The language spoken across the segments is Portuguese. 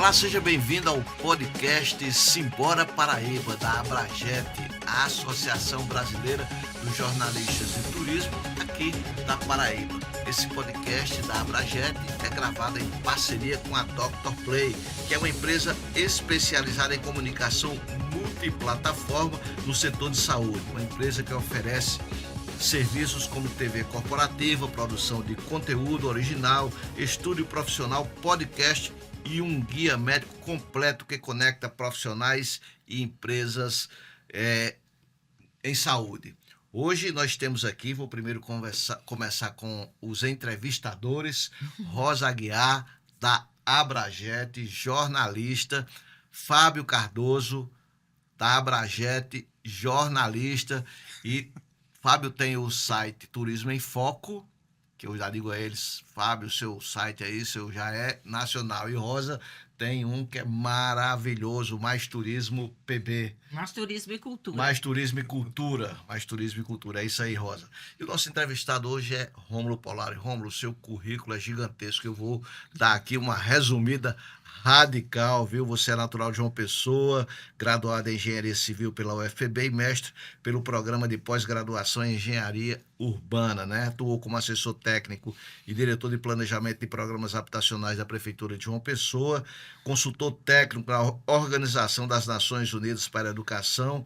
Olá, seja bem-vindo ao podcast Simbora Paraíba, da Abragete, a Associação Brasileira dos Jornalistas em Turismo aqui da Paraíba. Esse podcast da Abragete é gravado em parceria com a Dr. Play, que é uma empresa especializada em comunicação multiplataforma no setor de saúde, uma empresa que oferece serviços como TV corporativa, produção de conteúdo original, estúdio profissional, podcast e um guia médico completo que conecta profissionais e empresas em saúde. Hoje nós temos aqui, vou primeiro começar com os entrevistadores, Rosa Aguiar, da Abragete, jornalista, Fábio Cardoso, da Abragete, jornalista, e Fábio tem o site Turismo em Foco, que eu já digo a eles, Fábio, seu site aí, seu já é nacional. E Rosa tem um que é maravilhoso, Mais Turismo PB. Mais Turismo e Cultura. Mais Turismo e Cultura. Mais Turismo e Cultura, é isso aí, Rosa. E o nosso entrevistado hoje é Rômulo Polari. Rômulo, seu currículo é gigantesco. Eu vou dar aqui uma resumida radical, viu? Você é natural de João Pessoa, graduado em Engenharia Civil pela UFPB e mestre pelo Programa de Pós-Graduação em Engenharia Urbana, né? Atuou como assessor técnico e diretor de planejamento de programas habitacionais da Prefeitura de João Pessoa, consultor técnico na Organização das Nações Unidas para a Educação,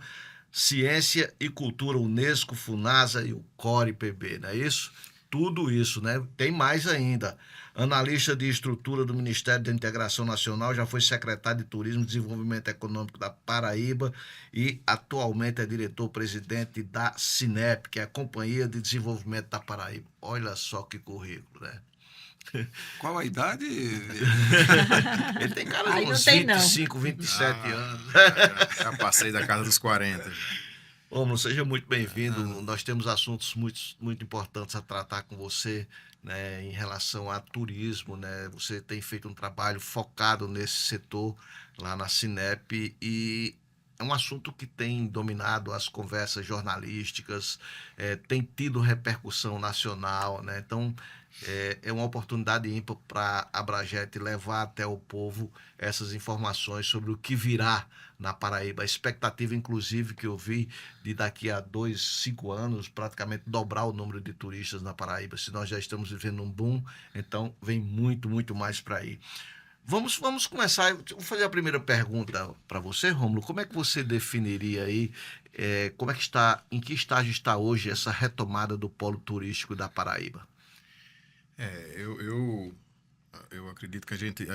Ciência e Cultura, Unesco, Funasa e o CORE-PB, não é isso? Tudo isso, né? Tem mais ainda. Analista de estrutura do Ministério da Integração Nacional, já foi secretário de Turismo e Desenvolvimento Econômico da Paraíba e atualmente é diretor-presidente da Cinep, que é a Companhia de Desenvolvimento da Paraíba. Olha só que currículo, né? Qual a idade? Ele tem cara de Aí uns não tem, 25, 27 anos. Já passei da casa dos 40. Romulo, seja muito bem-vindo. Nós temos assuntos muito importantes a tratar com você, né, em relação a turismo, né? Você tem feito um trabalho focado nesse setor lá na Cinep e é um assunto que tem dominado as conversas jornalísticas, tem tido repercussão nacional, né? Então, é uma oportunidade ímpar para a Abragete levar até o povo essas informações sobre o que virá na Paraíba. A expectativa, inclusive, que eu vi de daqui a 5 anos, praticamente dobrar o número de turistas na Paraíba. Se nós já estamos vivendo um boom, então vem muito, muito mais para aí. Vamos começar. Vou fazer a primeira pergunta para você, Rômulo. Como é que você definiria aí, como é que está, em que estágio está hoje essa retomada do polo turístico da Paraíba? Eu acredito que a gente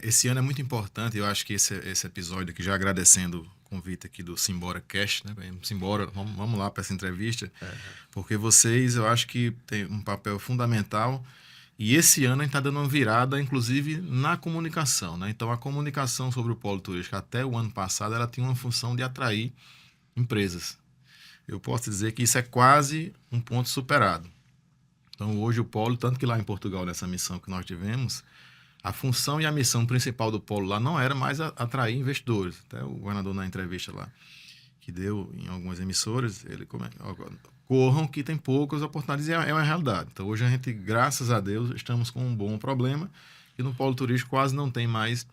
esse ano é muito importante. Eu acho que esse episódio aqui, já agradecendo o convite aqui do Simbora Cast, né? Simbora, vamos lá para essa entrevista, porque vocês, eu acho que tem um papel fundamental. E esse ano a gente está dando uma virada, inclusive, na comunicação, né? Então, a comunicação sobre o polo turístico até o ano passado, ela tinha uma função de atrair empresas. Eu posso dizer que isso é quase um ponto superado. Então, hoje o polo, tanto que lá em Portugal, nessa missão que nós tivemos, a função e a missão principal do polo lá não era mais atrair investidores. Até o governador, na entrevista lá, que deu em algumas emissoras, ele corram que tem poucas oportunidades, e é uma realidade. Então, hoje a gente, graças a Deus, estamos com um bom problema, e no polo turístico quase não tem mais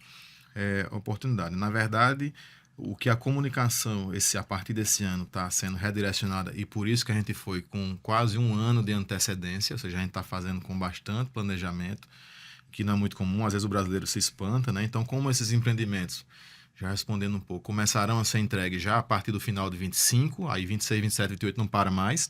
oportunidade. Na verdade, o que a comunicação, a partir desse ano, está sendo redirecionada, e por isso que a gente foi com quase um ano de antecedência, ou seja, a gente está fazendo com bastante planejamento, que não é muito comum, às vezes o brasileiro se espanta, né? Então, como esses empreendimentos, já respondendo um pouco, começarão a ser entregues já a partir do final de 25, aí 26, 27, 28 não para mais.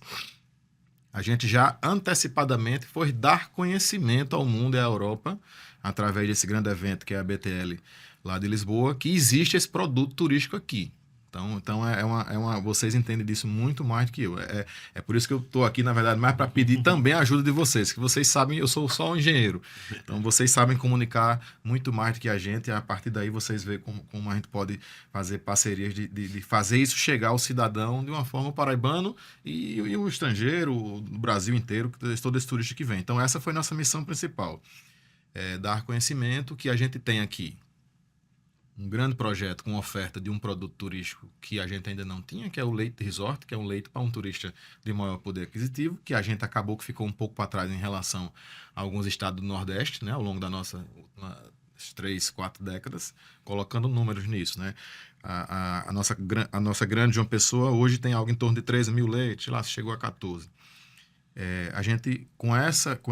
A gente já antecipadamente foi dar conhecimento ao mundo e à Europa, através desse grande evento que é a BTL lá de Lisboa, que existe esse produto turístico aqui. Então vocês entendem disso muito mais do que eu. É por isso que eu estou aqui, na verdade, mais para pedir também a ajuda de vocês, que vocês sabem, eu sou só um engenheiro. Então, vocês sabem comunicar muito mais do que a gente, e a partir daí vocês veem como a gente pode fazer parcerias de fazer isso chegar ao cidadão de uma forma paraibano e o estrangeiro, o Brasil inteiro, todo esse turista que vem. Então, essa foi nossa missão principal. Dar conhecimento que a gente tem aqui. Um grande projeto com oferta de um produto turístico que a gente ainda não tinha, que é o leite resort, que é um leite para um turista de maior poder aquisitivo, que a gente acabou que ficou um pouco para trás em relação a alguns estados do Nordeste, né, ao longo da nossa 3, 4 décadas, colocando números nisso, né? A nossa grande João Pessoa hoje tem algo em torno de 13 mil leitos, lá chegou a 14. A gente, com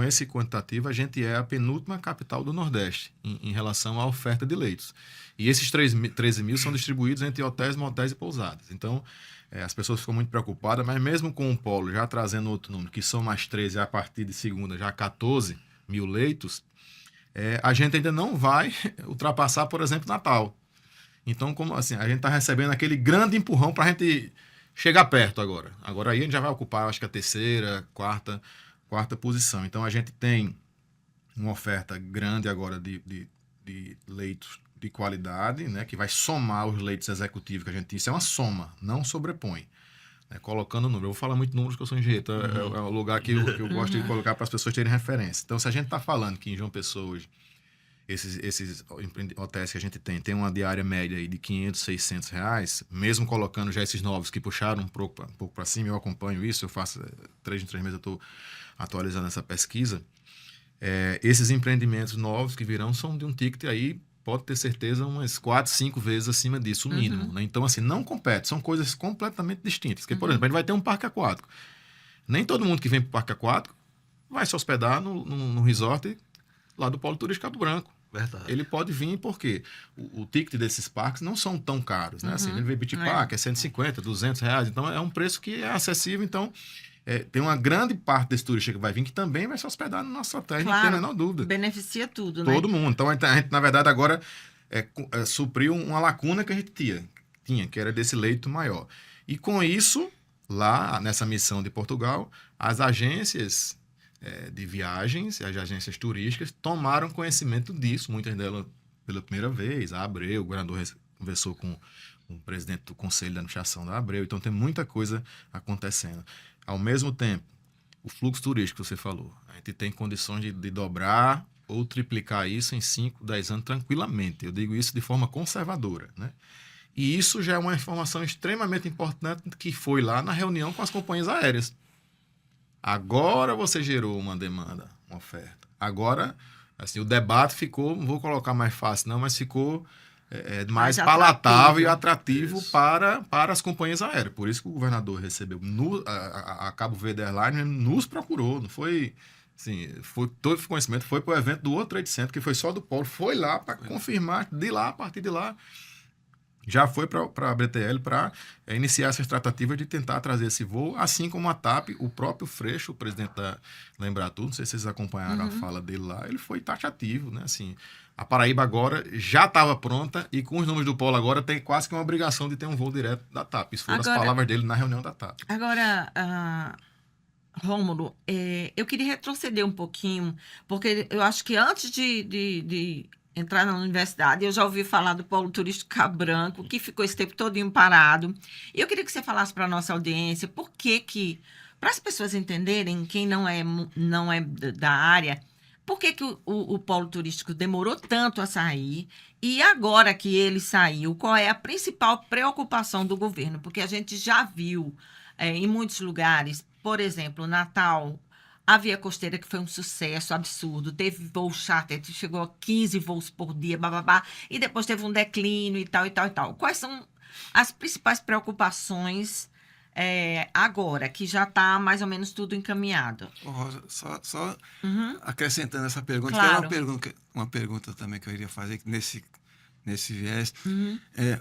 esse quantitativo, a gente é a penúltima capital do Nordeste em relação à oferta de leitos. E esses 13 mil são distribuídos entre hotéis, motéis e pousadas. Então, as pessoas ficam muito preocupadas, mas mesmo com o polo já trazendo outro número, que são mais 13, a partir de segunda já 14 mil leitos, a gente ainda não vai ultrapassar, por exemplo, Natal. Então, como assim, a gente está recebendo aquele grande empurrão para a gente chegar perto agora. Agora aí a gente já vai ocupar, acho que a terceira, quarta posição. Então a gente tem uma oferta grande agora de leitos de qualidade, né, que vai somar os leitos executivos que a gente tinha. Isso é uma soma, não sobrepõe. Colocando número. Eu vou falar muito números que eu sou engenheiro. Então é o lugar que eu gosto de colocar para as pessoas terem referência. Então, se a gente está falando que em João Pessoa hoje, esses hotéis que a gente tem uma diária média aí de 500, 600 reais, mesmo colocando já esses novos que puxaram um pouco para cima, eu acompanho isso, eu faço 3 em 3 meses, eu estou atualizando essa pesquisa. Esses empreendimentos novos que virão são de um ticket aí, pode ter certeza, umas 4, 5 vezes acima disso, o mínimo. Né? Então, assim, não compete, são coisas completamente distintas. Porque, por exemplo, a gente vai ter um parque aquático. Nem todo mundo que vem para o parque aquático vai se hospedar no resort lá do Polo Turístico Cabo Branco. Verdade. Ele pode vir porque o ticket desses parques não são tão caros, né? Assim, ele vem Beach Park, é 150, 200 reais, então é um preço que é acessível, então tem uma grande parte desse turista que vai vir que também vai se hospedar no nosso hotel, claro, não tem a menor dúvida. Beneficia tudo, né? Todo mundo. Então a gente na verdade, agora supriu uma lacuna que a gente tinha, que era desse leito maior. E com isso, lá nessa missão de Portugal, as agências de viagens, as agências turísticas tomaram conhecimento disso, muitas delas pela primeira vez. A Abreu, o governador conversou com o presidente do Conselho de Administração da Abreu, então tem muita coisa acontecendo. Ao mesmo tempo, o fluxo turístico que você falou, a gente tem condições de dobrar ou triplicar isso em 5, 10 anos tranquilamente. Eu digo isso de forma conservadora, né? E isso já é uma informação extremamente importante que foi lá na reunião com as companhias aéreas. Agora você gerou uma demanda, uma oferta. Agora, assim, o debate ficou, não vou colocar mais fácil não, mas ficou mais palatável e atrativo para as companhias aéreas. Por isso que o governador recebeu, a Cabo Verde Airlines nos procurou, não foi... Assim, todo esse conhecimento foi para o evento do World Trade Center, que foi só do Polo, foi lá para confirmar, de lá, a partir de lá, já foi para a BTL para iniciar essas tratativas de tentar trazer esse voo, assim como a TAP, o próprio Freixo, o presidente da Embratur, não sei se vocês acompanharam a fala dele lá, ele foi taxativo, né? Assim, a Paraíba agora já estava pronta e com os números do Polo agora tem quase que uma obrigação de ter um voo direto da TAP. Isso foram as palavras dele na reunião da TAP. Agora, Rômulo, eu queria retroceder um pouquinho, porque eu acho que antes de entrar na universidade, eu já ouvi falar do Polo Turístico Cabo Branco, que ficou esse tempo todinho parado. E eu queria que você falasse para a nossa audiência por que para as pessoas entenderem, quem não é da área, por que o Polo Turístico demorou tanto a sair e agora que ele saiu, qual é a principal preocupação do governo? Porque a gente já viu em muitos lugares, por exemplo, Natal, a Via Costeira, que foi um sucesso absurdo, teve voo charter, chegou a 15 voos por dia, bababá, e depois teve um declínio e tal, e tal, e tal. Quais são as principais preocupações agora, que já está mais ou menos tudo encaminhado? Rosa, só acrescentando essa pergunta, Claro. que era uma pergunta também que eu iria fazer nesse viés.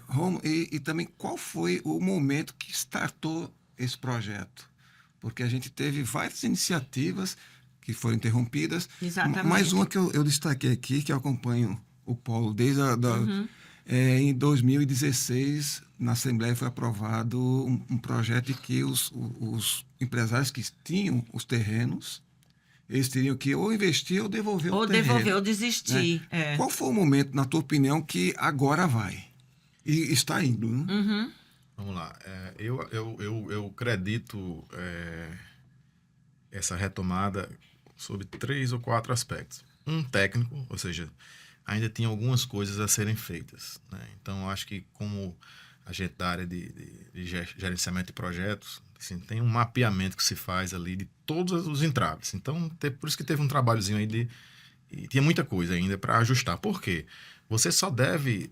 Romo, e também qual foi o momento que startou esse projeto? Porque a gente teve várias iniciativas que foram interrompidas. Exatamente. Mais uma que eu destaquei aqui, que eu acompanho o Polo desde em 2016, na Assembleia foi aprovado um projeto em que os empresários que tinham os terrenos, eles teriam que ou investir ou devolver o terreno. Ou devolver ou desistir. Né? Qual foi o momento, na tua opinião, que agora vai? E está indo, né? Vamos lá. Eu acredito essa retomada sobre 3 ou 4 aspectos. Um técnico, ou seja, ainda tinha algumas coisas a serem feitas. Né? Então, acho que como a gente da área de gerenciamento de projetos, assim, tem um mapeamento que se faz ali de todos os entraves. Então, por isso que teve um trabalhozinho aí de E tinha muita coisa ainda para ajustar. Por quê? Você só deve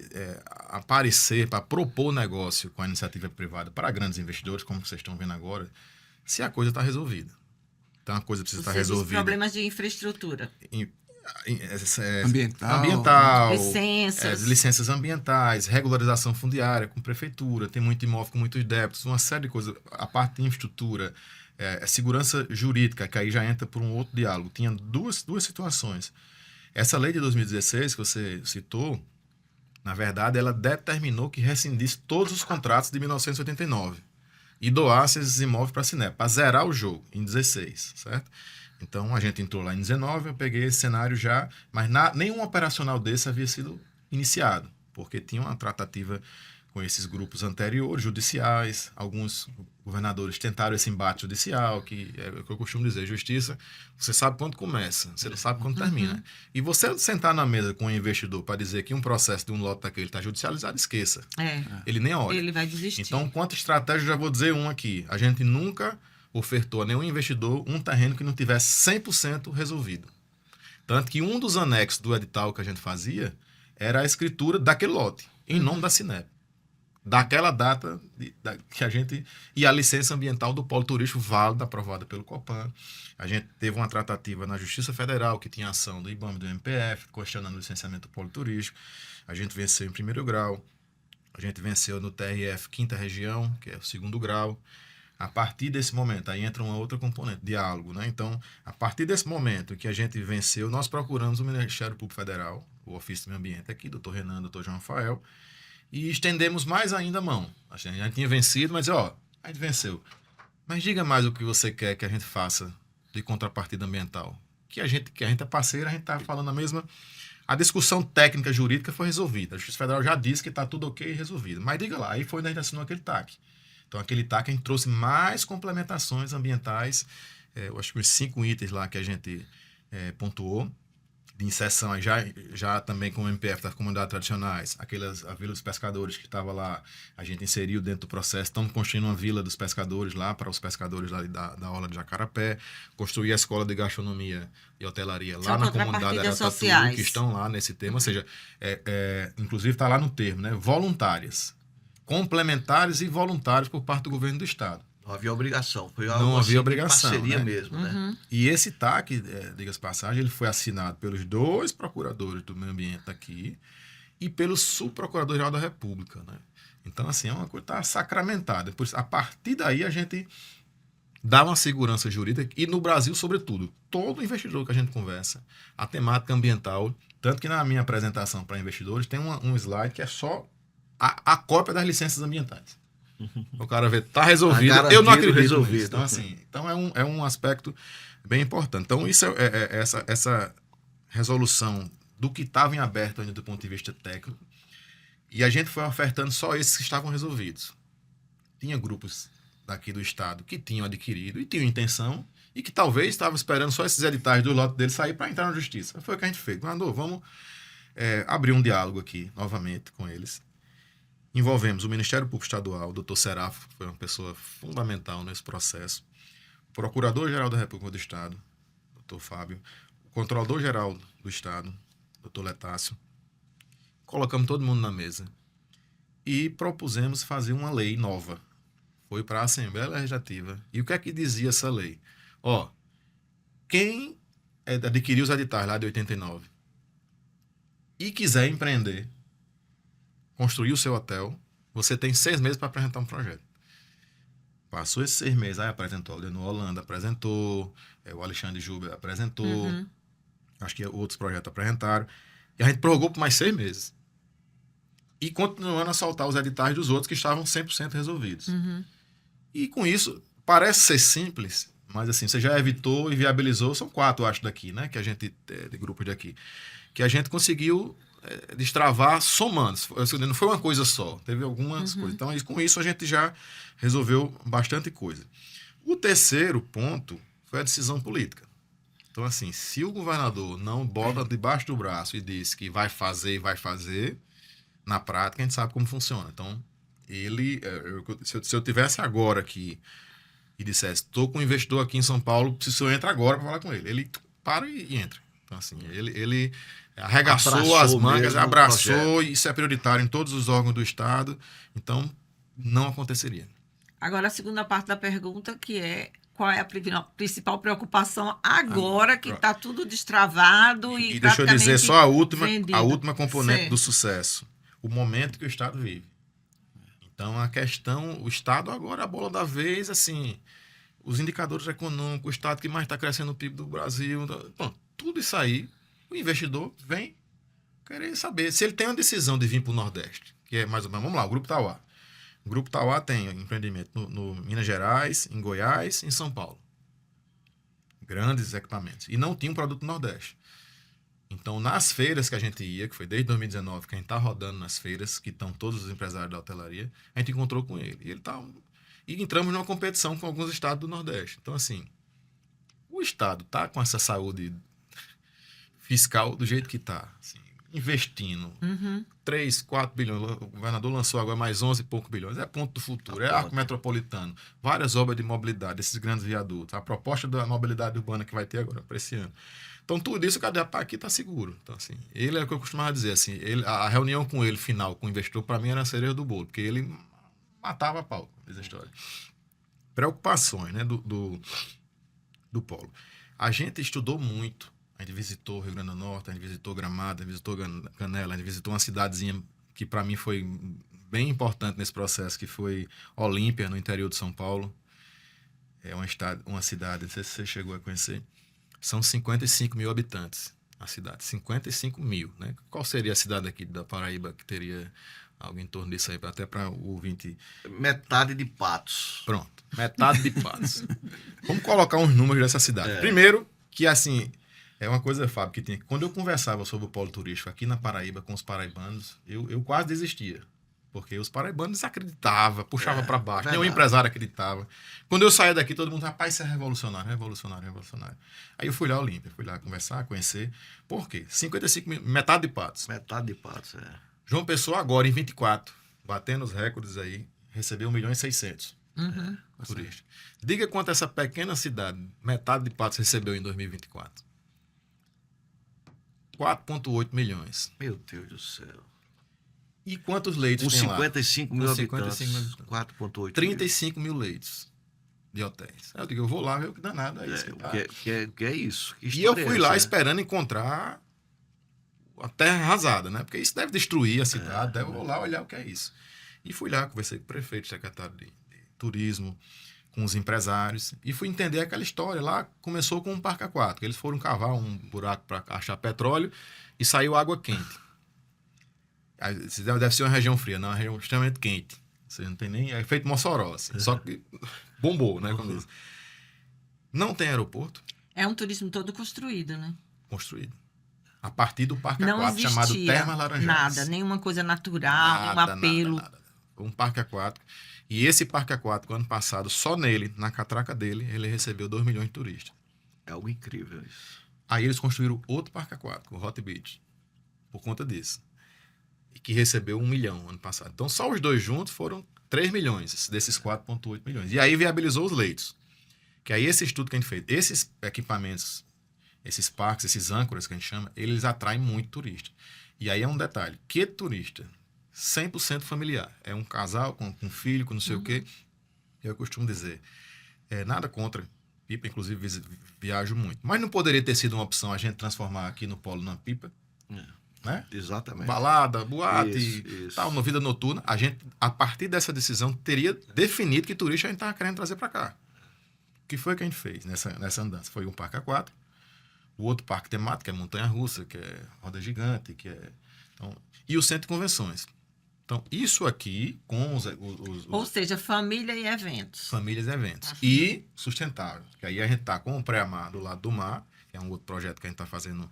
aparecer para propor negócio com a iniciativa privada para grandes investidores, como vocês estão vendo agora, se a coisa está resolvida. Então, a coisa precisa estar resolvida. Problemas de infraestrutura. Ambiental, licenças ambientais, regularização fundiária com prefeitura, tem muito imóvel com muitos débitos, uma série de coisas. A parte de infraestrutura, segurança jurídica, que aí já entra por um outro diálogo. Tinha duas situações. Essa lei de 2016 que você citou, na verdade, ela determinou que rescindisse todos os contratos de 1989 e doasse esses imóveis para a Cinep, para zerar o jogo em 16, certo? Então, a gente entrou lá em 19, eu peguei esse cenário já, mas nenhum operacional desse havia sido iniciado, porque tinha uma tratativa com esses grupos anteriores, judiciais, alguns governadores tentaram esse embate judicial, que é o que eu costumo dizer, justiça, você sabe quando começa, você não sabe quando termina. E você sentar na mesa com um investidor para dizer que um processo de um lote daquele está judicializado, esqueça. Ele nem olha. Ele vai desistir. Então, quanto estratégia, eu já vou dizer um aqui. A gente nunca ofertou a nenhum investidor um terreno que não tivesse 100% resolvido. Tanto que um dos anexos do edital que a gente fazia era a escritura daquele lote, em nome da Cinep. Daquela data que a gente... E a licença ambiental do polo turístico válida, aprovada pelo Copan. A gente teve uma tratativa na Justiça Federal, que tinha ação do IBAMA e do MPF, questionando o licenciamento do polo turístico. A gente venceu em primeiro grau. A gente venceu no TRF, quinta região, que é o segundo grau. A partir desse momento, aí entra uma outra componente, diálogo, né? Então, a partir desse momento que a gente venceu, nós procuramos o Ministério Público Federal, o Ofício do Meio Ambiente aqui, doutor Renan, doutor João Rafael, e estendemos mais ainda a mão. A gente já tinha vencido, mas a gente venceu. Mas diga mais o que você quer que a gente faça de contrapartida ambiental. Que a gente é parceiro, a gente está falando a mesma... A discussão técnica jurídica foi resolvida. A Justiça Federal já disse que está tudo ok e resolvido. Mas diga lá, aí foi onde a gente assinou aquele TAC. Então, aquele TAC a gente trouxe mais complementações ambientais, eu acho que os 5 itens lá que a gente pontuou, de inserção, já também com o MPF das comunidades tradicionais, a Vila dos Pescadores que estava lá, a gente inseriu dentro do processo, estamos construindo uma Vila dos Pescadores lá, para os pescadores lá da orla de Jacarapé, construir a Escola de Gastronomia e Hotelaria lá na comunidade Arataturus, que estão lá nesse tema, ou seja, inclusive está lá no termo, né? Voluntárias. Complementares e voluntários por parte do governo do Estado. Não havia obrigação. Foi não havia obrigação, parceria, né? mesmo, né? E esse TAC, diga-se passagem, ele foi assinado pelos 2 procuradores do meio ambiente aqui e pelo subprocurador-geral da República, né? Então, assim, é uma coisa que está sacramentada. Por isso, a partir daí, a gente dá uma segurança jurídica e no Brasil, sobretudo, todo investidor que a gente conversa, a temática ambiental, tanto que na minha apresentação para investidores tem um slide que é só a cópia das licenças ambientais. O cara vê, tá resolvido, eu não acredito resolvido. nisso. Então, assim, é um aspecto bem importante. Então, isso essa resolução do que estava em aberto ainda do ponto de vista técnico, e a gente foi ofertando só esses que estavam resolvidos. Tinha grupos daqui do Estado que tinham adquirido e tinham intenção, e que talvez estavam esperando só esses editais do lote deles sair para entrar na justiça. Foi o que a gente fez. Mandou, vamos abrir um diálogo aqui, novamente, com eles. Envolvemos o Ministério Público Estadual, o doutor Serafo, que foi uma pessoa fundamental nesse processo, o Procurador-Geral da República do Estado, doutor Fábio, o Controlador-Geral do Estado, doutor Letácio. Colocamos todo mundo na mesa e propusemos fazer uma lei nova. Foi para a Assembleia Legislativa. E o que é que dizia essa lei? Quem adquiriu os editais lá de 89 e quiser empreender, construir o seu hotel, você tem 6 meses para apresentar um projeto. Passou esses 6 meses, aí apresentou o Leonor Holanda, apresentou, o Alexandre Juba apresentou, acho que outros projetos apresentaram, e a gente prorrogou por mais 6 meses. E continuando a soltar os editais dos outros que estavam 100% resolvidos. E com isso, parece ser simples, mas assim, você já evitou e viabilizou, são 4, acho, daqui, né, que a gente, de grupos daqui, que a gente conseguiu destravar somando. Não foi uma coisa só, teve algumas coisas. Então, com isso, a gente já resolveu bastante coisa. O terceiro ponto foi a decisão política. Então, assim, se o governador não bota debaixo do braço e diz que vai fazer, na prática, a gente sabe como funciona. Então, ele, se eu tivesse agora aqui e dissesse, estou com um investidor aqui em São Paulo, preciso entrar agora para falar com ele. Ele para e entra. Então, assim, ele arregaçou Abraçou as mangas, mesmo o abraçou, projeto. e isso é prioritário em todos os órgãos do Estado. Então, não aconteceria. Agora, a segunda parte da pergunta, que é qual é a principal preocupação agora que está tudo destravado e E deixa eu dizer praticamente só a última vendido. componente Certo. do sucesso. O momento que o Estado vive. Então, a questão, o Estado agora, a bola da vez, assim, os indicadores econômicos, o Estado que mais está crescendo no PIB do Brasil, bom, tudo isso aí, o investidor vem querer saber. Se ele tem uma decisão de vir para o Nordeste, que é mais ou menos, vamos lá, o Grupo Tauá. O Grupo Tauá tem empreendimento no Minas Gerais, em Goiás, em São Paulo. Grandes equipamentos. E não tinha um produto no Nordeste. Então, nas feiras que a gente ia, que foi desde 2019, que a gente está rodando nas feiras, que estão todos os empresários da hotelaria, a gente encontrou com ele. E entramos numa competição com alguns estados do Nordeste. Então, assim, o Estado está com essa saúde fiscal do jeito que está, assim, investindo 3, 4 bilhões. O governador lançou agora mais 11 e poucos bilhões. É ponto do futuro, é arco metropolitano, várias obras de mobilidade, esses grandes viadutos, a proposta da mobilidade urbana que vai ter agora para esse ano. Então, tudo isso, o Cadeapá aqui está seguro. Então, assim, ele é o que eu costumava dizer, assim, a reunião com ele, final, com o investidor, para mim era a cereja do bolo, porque ele matava a pau, diz a história. Preocupações, né, do polo. A gente estudou muito. A gente visitou o Rio Grande do Norte, a gente visitou Gramado, a gente visitou Canela, a gente visitou uma cidadezinha que para mim foi bem importante nesse processo, que foi Olímpia, no interior de São Paulo. É uma cidade, não sei se você chegou a conhecer. São 55 mil habitantes a cidade. 55 mil, né? Qual seria a cidade aqui da Paraíba que teria algo em torno disso aí, até para o ouvinte... Metade de Patos. Pronto, metade de Patos. Vamos colocar uns números dessa cidade. Primeiro, que assim, é uma coisa, Fábio, que tinha. Quando eu conversava sobre o polo turístico aqui na Paraíba com os paraibanos, eu quase desistia. Porque os paraibanos acreditavam, puxavam para baixo, nenhum empresário acreditava. Quando eu saía daqui, todo mundo, rapaz, isso é revolucionário, revolucionário, revolucionário. Aí eu fui lá, Olímpia, fui lá conversar, conhecer. Por quê? 55 mil, metade de Patos. Metade de Patos, João Pessoa agora, em 24, batendo os recordes aí, recebeu 1.600.000 turistas. Diga quanto essa pequena cidade, metade de Patos, recebeu em 2024. 4,8 milhões. Meu Deus do céu. E quantos leitos Com tem lá? 55 mil Com habitantes. 55 mil habitantes. 4,8 35 mil leitos de hotéis. Aí eu digo, eu vou lá ver o que danado é isso. que é isso? Que E eu história fui é lá essa, esperando encontrar a terra arrasada, né? Porque isso deve destruir a cidade, eu vou lá olhar o que é isso. E fui lá, conversei com o prefeito, secretário de turismo, com os empresários, e fui entender aquela história. Lá começou com um parque aquático. Eles foram cavar um buraco para achar petróleo e saiu água quente. Deve ser uma região fria, não, é uma região extremamente quente. Você não tem nem... É feito Mossoró, assim, só que bombou, né? Como diz. Não tem aeroporto É um turismo todo construído, né? construído. A partir do parque Não aquático chamado existia Termas Laranjais. nada, nenhuma coisa natural, nenhum apelo. Nada. Um parque aquático. E esse parque aquático, ano passado, só nele, na catraca dele, ele recebeu 2 milhões de turistas. É algo incrível isso. Aí eles construíram outro parque aquático, o Hot Beach, por conta disso. E que recebeu 1 milhão ano passado. Então, só os dois juntos foram 3 milhões, desses 4,8 milhões. E aí viabilizou os leitos. Que aí esse estudo que a gente fez, esses equipamentos, esses parques, esses âncoras que a gente chama, eles atraem muito turista. E aí é um detalhe, que turista? 100% familiar. É um casal com filho, com não sei o quê. Eu costumo dizer, nada contra Pipa, inclusive viajo muito. Mas não poderia ter sido uma opção a gente transformar aqui no polo na Pipa, né? Exatamente. Balada, boate, Isso. tal, no vida noturna. A gente, a partir dessa decisão, teria definido que turista a gente estava querendo trazer para cá. O que foi que a gente fez nessa andança? Foi um parque aquático, o outro parque temático, que é montanha-russa, que é roda gigante, e o centro de convenções. Então, isso aqui, com Ou seja, família e eventos. famílias e eventos. E sustentável. Que aí a gente está com o Pré-Amar do lado do mar, que é um outro projeto que a gente está fazendo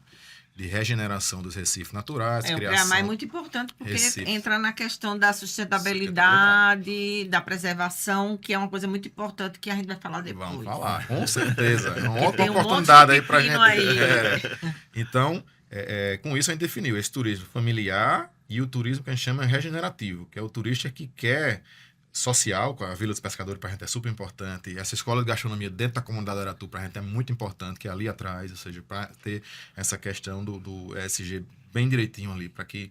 de regeneração dos recifes naturais, O criação... Pré-Amar é muito importante porque Recife. entra na questão da sustentabilidade, da preservação, que é uma coisa muito importante que a gente vai falar depois. Vamos falar, com certeza. É uma outra tem um monte oportunidade de aí pra gente. pepino aí. Então, com isso a gente definiu esse turismo familiar e o turismo que a gente chama regenerativo, que é o turista que quer social, com a Vila dos Pescadores, para a gente é super importante. Essa escola de gastronomia dentro da comunidade Aratu, para a gente é muito importante, que é ali atrás, ou seja, para ter essa questão do ESG bem direitinho ali, para que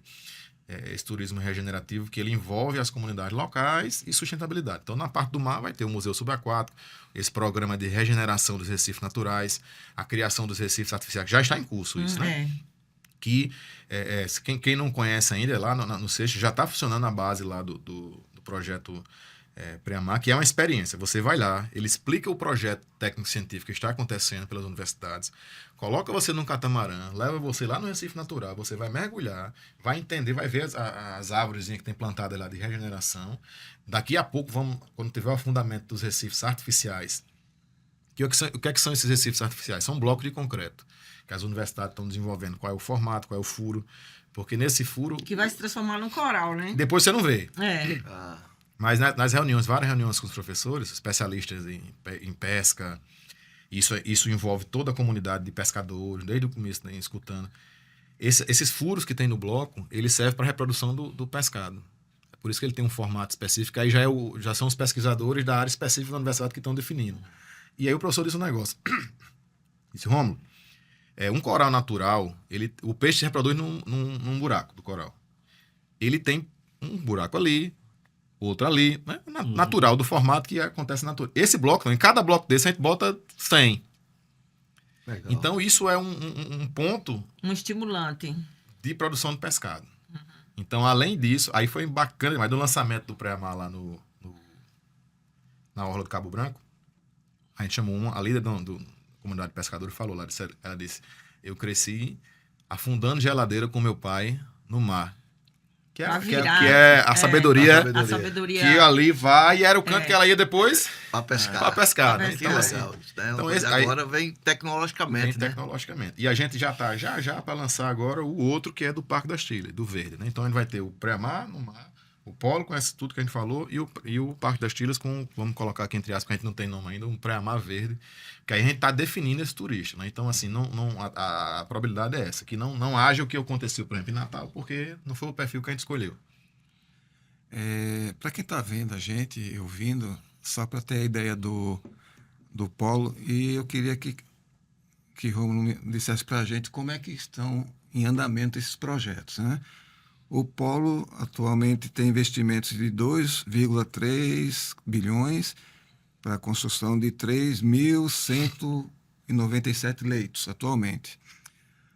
esse turismo regenerativo, que ele envolve as comunidades locais e sustentabilidade. Então, na parte do mar vai ter o Museu Subaquático, esse programa de regeneração dos recifes naturais, a criação dos recifes artificiais, que já está em curso isso, né? Que quem não conhece ainda, lá no Seixo, já está funcionando a base lá do projeto Preamar, que é uma experiência. Você vai lá, ele explica o projeto técnico-científico que está acontecendo pelas universidades, coloca você num catamarã, leva você lá no Recife Natural, você vai mergulhar, vai entender, vai ver as árvores que tem plantadas lá de regeneração. Daqui a pouco, quando tiver o afundamento dos recifes artificiais, o que é que são esses recifes artificiais? São blocos de concreto que as universidades estão desenvolvendo. Qual é o formato, qual é o furo. Porque nesse furo... Que vai se transformar num coral, né? Depois você não vê. É. Mas nas reuniões, várias reuniões com os professores, especialistas em pesca, isso envolve toda a comunidade de pescadores, desde o começo, né, escutando. Esses furos que tem no bloco, eles servem para a reprodução do pescado. É por isso que ele tem um formato específico. Aí já são os pesquisadores da área específica da universidade que estão definindo. E aí o professor disse um negócio. Disse, Rômulo, um coral natural, o peixe se reproduz num buraco do coral. Ele tem um buraco ali, outro ali, né? Natural, do formato que acontece na natureza. Esse bloco, em cada bloco desse, a gente bota 100. Legal. Então, isso é um ponto... Um estimulante. De produção de pescado. Então, além disso, aí foi bacana demais, do lançamento do Pré-Amar lá na Orla do Cabo Branco, a gente chamou a líder da comunidade de pescadores e falou lá, ela disse, eu cresci afundando geladeira com meu pai no mar. Que é a sabedoria. A sabedoria. Que ali vai e era o canto que ela ia depois para pescar. Para pescar, né? Então, assim, então agora vem tecnologicamente, né? Tecnologicamente. E a gente já está já para lançar agora o outro que é do Parque das Trilhas, do Verde, né? Então a gente vai ter o Pré-Mar no mar, o Polo com tudo que a gente falou e o Parque das Trilhas com, vamos colocar aqui entre aspas, porque a gente não tem nome ainda, um Pré-Mar Verde, que aí a gente está definindo esse turista, né? Então, assim, a probabilidade é essa, que não haja o que aconteceu, por exemplo, em Natal, porque não foi o perfil que a gente escolheu. Para quem está vendo a gente, ouvindo, só para ter a ideia do Polo, e eu queria que Rômulo dissesse para a gente como é que estão em andamento esses projetos, né? O Polo atualmente tem investimentos de 2,3 bilhões para a construção de 3.197 leitos atualmente.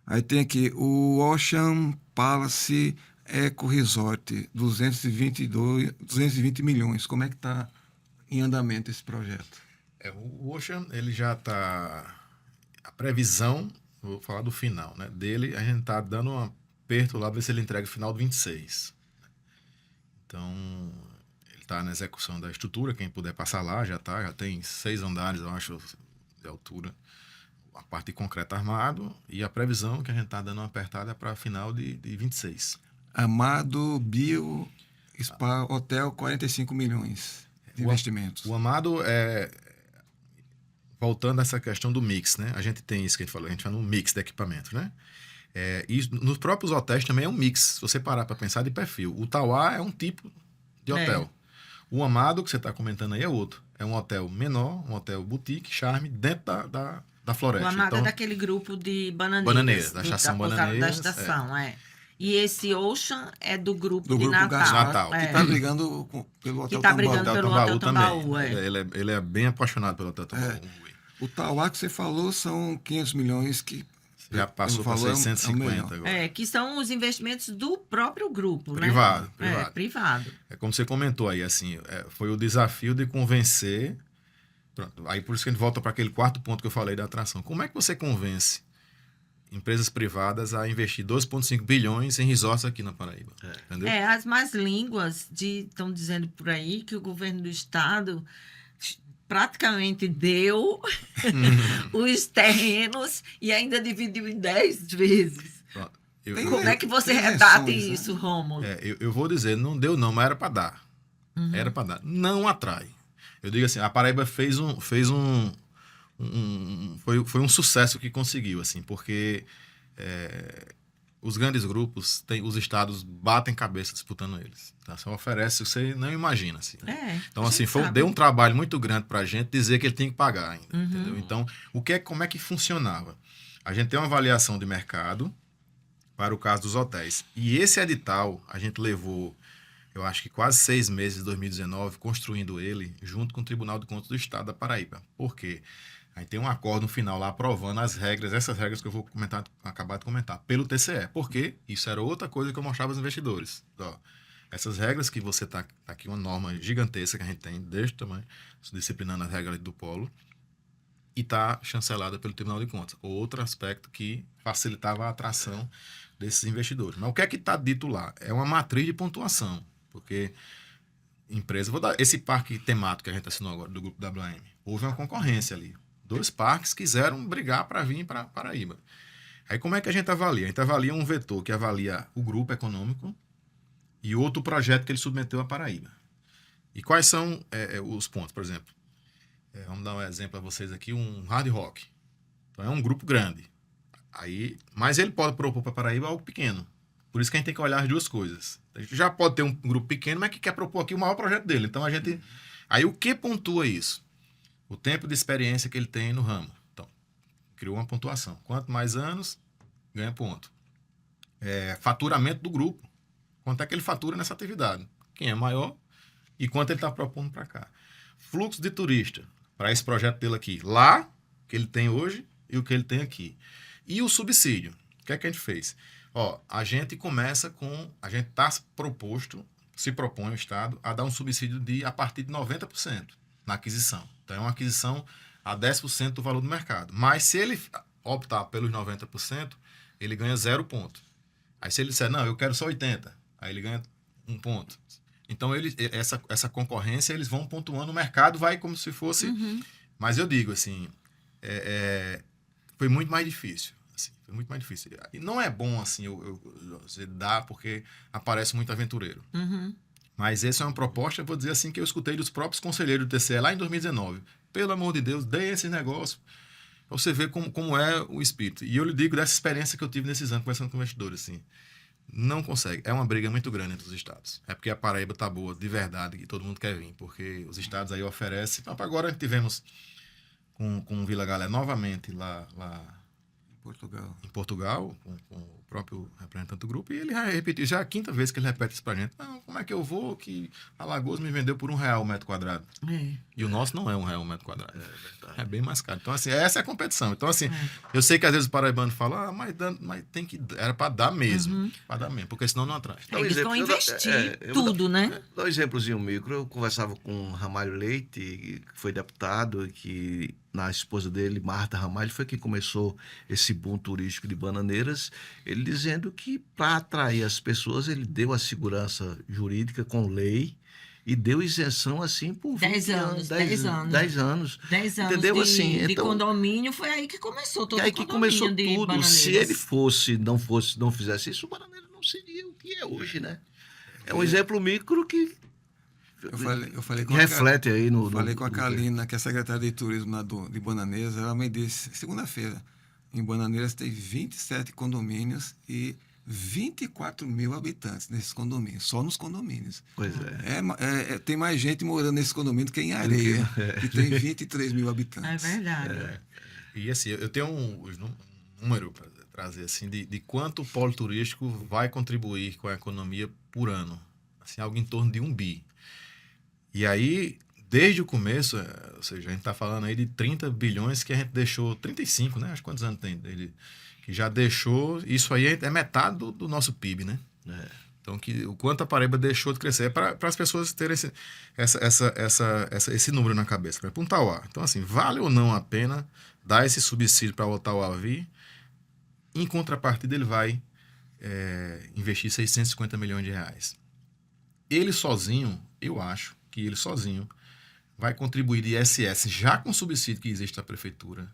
Aí tem aqui o Ocean Palace Eco Resort, 220 milhões. Como é que está em andamento esse projeto? O Ocean, ele já está... A previsão, vou falar do final, né, dele, a gente está dando uma aperto lá, ver se ele entrega no final do 26. Então, ele está na execução da estrutura, quem puder passar lá, já tem 6 andares, eu acho, de altura, a parte de concreto armado, e a previsão que a gente está dando uma apertada é para final de 26. Amado Bio Spa Hotel, 45 milhões de investimentos. O Amado voltando a essa questão do mix, né? A gente tem isso que a gente falou, a gente fala no mix de equipamentos, né? E nos próprios hotéis também é um mix, se você parar para pensar de perfil. O Tauá é um tipo de hotel. O Amado, que você está comentando aí, é outro. É um hotel menor, um hotel boutique, charme, dentro da floresta. O Amado então, é daquele grupo de bananeiras. Bananeiras, da estação Bananeiras. Da estação, E esse Ocean é do grupo de Natal. Natal. Que está brigando pelo Hotel tá Tambaú. brigando pelo Hotel Tambaú, também. Ele é bem apaixonado pelo Hotel Tambaú. O Tauá que você falou são 500 milhões que... Já passou para 650 agora. Que são os investimentos do próprio grupo, privado, né? Privado. É como você comentou aí, assim, foi o desafio de convencer. Pronto, aí por isso que a gente volta para aquele quarto ponto que eu falei da atração. Como é que você convence empresas privadas a investir 2,5 bilhões em resorts aqui na Paraíba? Entendeu? As más línguas estão dizendo por aí que o governo do estado praticamente deu os terrenos e ainda dividiu em 10 vezes. Como é que você redata isso, Rômulo? Eu vou dizer, não deu não, mas era para dar. Era para dar. Não atrai. Eu digo assim, a Paraíba foi um sucesso que conseguiu, assim, porque os grandes grupos, os estados batem cabeça disputando eles. Tá? Você oferece, você não imagina. Assim, né? Então, assim, deu um trabalho muito grande para a gente dizer que ele tem que pagar ainda. Entendeu? Então, como é que funcionava? A gente tem uma avaliação de mercado para o caso dos hotéis. E esse edital, a gente levou, eu acho que quase 6 meses de 2019, construindo ele, junto com o Tribunal de Contas do Estado da Paraíba. Por quê? Aí tem um acordo no final lá aprovando as regras, essas regras que eu vou acabar de comentar, pelo TCE. Porque isso era outra coisa que eu mostrava aos investidores. Ó, essas regras que você tá aqui, uma norma gigantesca que a gente tem deste tamanho, disciplinando as regras do polo, e está chancelada pelo Tribunal de Contas. Outro aspecto que facilitava a atração desses investidores. Mas o que é que está dito lá? É uma matriz de pontuação, porque empresa... Vou dar esse parque temático que a gente assinou agora, do grupo WM. Houve uma concorrência ali. 2 parques quiseram brigar para vir para Paraíba. Aí como é que a gente avalia? A gente avalia um vetor que avalia o grupo econômico e outro projeto que ele submeteu a Paraíba. E quais são os pontos, por exemplo? Vamos dar um exemplo a vocês aqui, um hard rock. Então é um grupo grande. Mas ele pode propor para Paraíba algo pequeno. Por isso que a gente tem que olhar as duas coisas. A gente já pode ter um grupo pequeno, mas que quer propor aqui o maior projeto dele. Então a gente... Aí o que pontua isso? O tempo de experiência que ele tem no ramo. Então, criou uma pontuação. Quanto mais anos, ganha ponto. Faturamento do grupo. Quanto é que ele fatura nessa atividade? Quem é maior e quanto ele está propondo para cá. Fluxo de turista para esse projeto dele aqui. Lá, que ele tem hoje e o que ele tem aqui. E o subsídio. O que é que a gente fez? A gente começa com... A gente está se propõe o Estado a dar um subsídio a partir de 90% na aquisição. Então, é uma aquisição a 10% do valor do mercado. Mas, se ele optar pelos 90%, ele ganha 0 ponto. Aí, se ele disser, não, eu quero só 80%, aí ele ganha 1 ponto. Então, essa concorrência, eles vão pontuando, o mercado vai como se fosse... Mas eu digo, assim, foi muito mais difícil. Assim, foi muito mais difícil. E não é bom, assim, você dar, porque aparece muito aventureiro. Mas essa é uma proposta, eu vou dizer assim, que eu escutei dos próprios conselheiros do TCE lá em 2019. Pelo amor de Deus, dê esse negócio para você ver como é o espírito. E eu lhe digo dessa experiência que eu tive nesses anos conversando com investidores, assim, não consegue. É uma briga muito grande entre os estados. É porque a Paraíba tá boa, de verdade, e todo mundo quer vir, porque os estados aí oferecem. Agora tivemos com Vila Galé novamente lá em Portugal, com o próprio representante do grupo, e ele repetiu, já é a 5ª vez que ele repete isso pra gente. Não, como é que eu vou que Alagoas me vendeu por R$1 o metro quadrado? E o nosso não é R$1 o metro quadrado. É bem mais caro. Então, assim, essa é a competição. Então, assim, eu sei que às vezes o paraibano fala, mas tem que... Era para dar mesmo. Para dar mesmo, porque senão não atrai. Eles vão investir tudo, né? Dá um exemplozinho micro. Eu conversava com o Ramalho Leite, que foi deputado, que na esposa dele, Marta Ramalho, foi quem começou esse boom turístico de Bananeiras, ele dizendo que para atrair as pessoas, ele deu a segurança jurídica com lei e deu isenção assim por 10 anos. 10 anos. 10 anos entendeu? Assim, de condomínio, foi aí que começou todo o aí que começou tudo. Bananeiras. Se ele não fizesse isso, o Bananeiras não seria o que é hoje, né? É um exemplo micro que Eu falei com reflete aí no... Falei com a Kalina, que é secretária de turismo lá de Bananeiras, ela me disse, segunda-feira, em Bananeiras tem 27 condomínios e 24 mil habitantes nesses condomínios, só nos condomínios. Pois tem mais gente morando nesses condomínios que em Areia, que tem 23 mil habitantes. É verdade. E assim, eu tenho um número para trazer assim, de quanto o polo turístico vai contribuir com a economia por ano. Assim, algo em torno de 1 bi. E aí, desde o começo, ou seja, a gente está falando aí de 30 bilhões que a gente deixou, 35, né? Acho que quantos anos tem? Que já deixou, isso aí é metade do nosso PIB, né? Então, o quanto a Paraíba deixou de crescer, é para as pessoas terem esse número na cabeça, para um Tauá. Então, assim, vale ou não a pena dar esse subsídio para o Tauá vir? Em contrapartida, ele vai investir 650 milhões de reais. Ele sozinho, eu acho que ele sozinho vai contribuir de ISS, já com o subsídio que existe da prefeitura,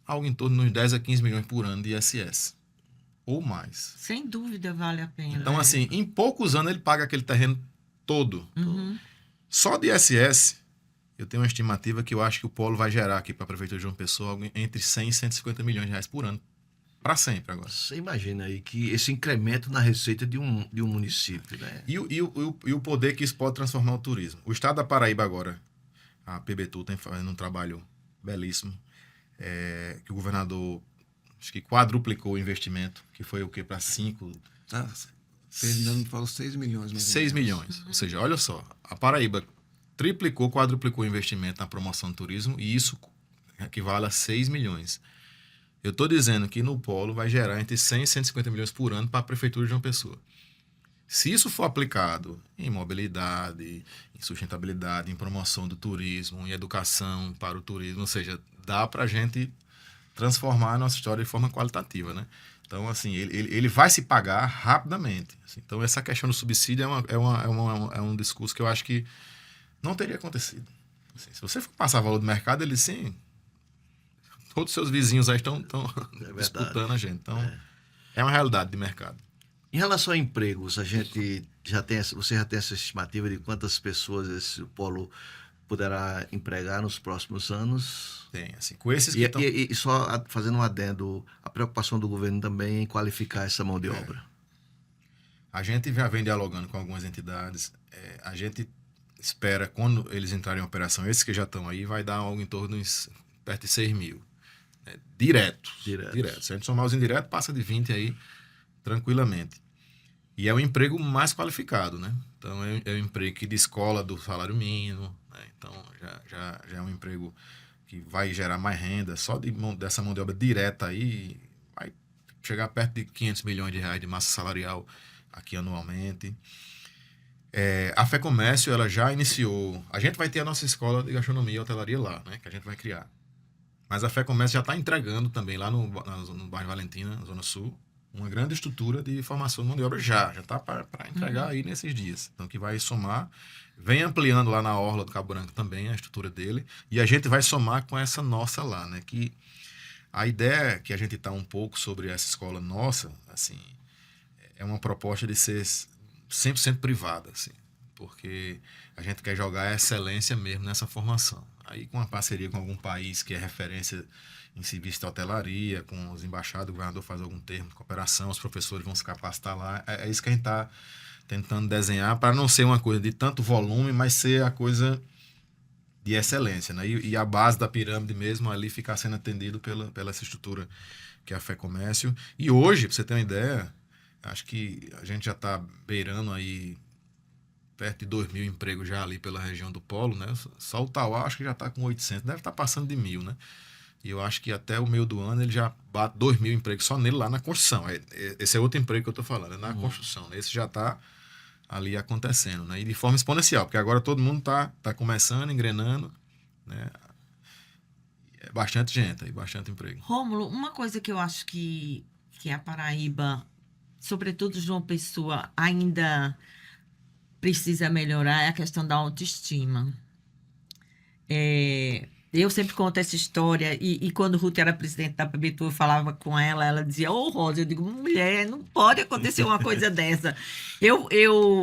algo em torno de uns 10 a 15 milhões por ano de ISS. Ou mais. Sem dúvida vale a pena. Então, assim, em poucos anos ele paga aquele terreno todo. Só de ISS, eu tenho uma estimativa que eu acho que o polo vai gerar aqui para a prefeitura de João Pessoa algo entre 100 e 150 milhões de reais por ano. para sempre agora. Você imagina aí que esse incremento na receita de um município, né? E o poder que isso pode transformar o turismo. O estado da Paraíba agora, a PBTU tem fazendo um trabalho belíssimo, que o governador acho que quadruplicou o investimento, que foi o quê? Para 5... Fernando falou 6 milhões. 6 milhões. Ou seja, olha só, a Paraíba triplicou, quadruplicou o investimento na promoção do turismo e isso equivale a 6 milhões. Eu estou dizendo que no polo vai gerar entre 100 e 150 milhões por ano para a Prefeitura de João Pessoa. Se isso for aplicado em mobilidade, em sustentabilidade, em promoção do turismo, em educação para o turismo, ou seja, dá para a gente transformar a nossa história de forma qualitativa, né? Então, assim, ele vai se pagar rapidamente. Assim. Então, essa questão do subsídio é um discurso que eu acho que não teria acontecido. Assim, se você for passar valor do mercado, ele sim, todos os seus vizinhos aí estão disputando a gente. Então, é uma realidade de mercado. Em relação a empregos, a gente você já tem essa estimativa de quantas pessoas esse polo poderá empregar nos próximos anos? Tem, assim, com esses que estão... E só fazendo um adendo, a preocupação do governo também em qualificar essa mão de obra. A gente já vem dialogando com algumas entidades, a gente espera, quando eles entrarem em operação, esses que já estão aí, vai dar algo em torno de perto de 6 mil. Diretos. Se a gente somar os indiretos, passa de 20 aí, tranquilamente. E é o emprego mais qualificado, né? Então, é um emprego que de escola do salário mínimo, né? Então, já é um emprego que vai gerar mais renda. Só dessa mão de obra direta aí, vai chegar perto de 500 milhões de reais de massa salarial aqui anualmente. A FEComércio, ela já iniciou... A gente vai ter a nossa escola de gastronomia e hotelaria lá, né? Que a gente vai criar. Mas a FEComércio já está entregando também lá no bairro Valentina, na Zona Sul, uma grande estrutura de formação de mão de obra já está para entregar aí nesses dias. Então, que vai somar, vem ampliando lá na Orla do Cabo Branco também a estrutura dele, e a gente vai somar com essa nossa lá, né? Que a ideia que a gente está um pouco sobre essa escola nossa, assim, é uma proposta de ser 100% privada, assim, porque a gente quer jogar a excelência mesmo nessa formação. Aí com uma parceria com algum país que é referência em serviço de hotelaria, com os embaixados, o governador faz algum termo de cooperação, os professores vão se capacitar lá. É isso que a gente está tentando desenhar, para não ser uma coisa de tanto volume, mas ser a coisa de excelência, né? E a base da pirâmide mesmo ali ficar sendo atendido pela essa estrutura que é a FEComércio. E hoje, para você ter uma ideia, acho que a gente já está beirando aí perto de 2 mil empregos já ali pela região do polo, né? Só o Tauá acho que já está com 800, deve estar passando de 1.000, né? E eu acho que até o meio do ano ele já bate 2 mil empregos só nele lá na construção. Esse é outro emprego que eu estou falando, é na construção. Esse já está ali acontecendo, né? E de forma exponencial, porque agora todo mundo tá começando, engrenando, né? É bastante gente aí, bastante emprego. Rômulo, uma coisa que eu acho que a Paraíba, sobretudo João Pessoa, ainda precisa melhorar é a questão da autoestima. Eu sempre conto essa história, e quando Ruth era presidente da PBTU, eu falava com ela, ela dizia, Rosa, eu digo, mulher, não pode acontecer uma coisa dessa.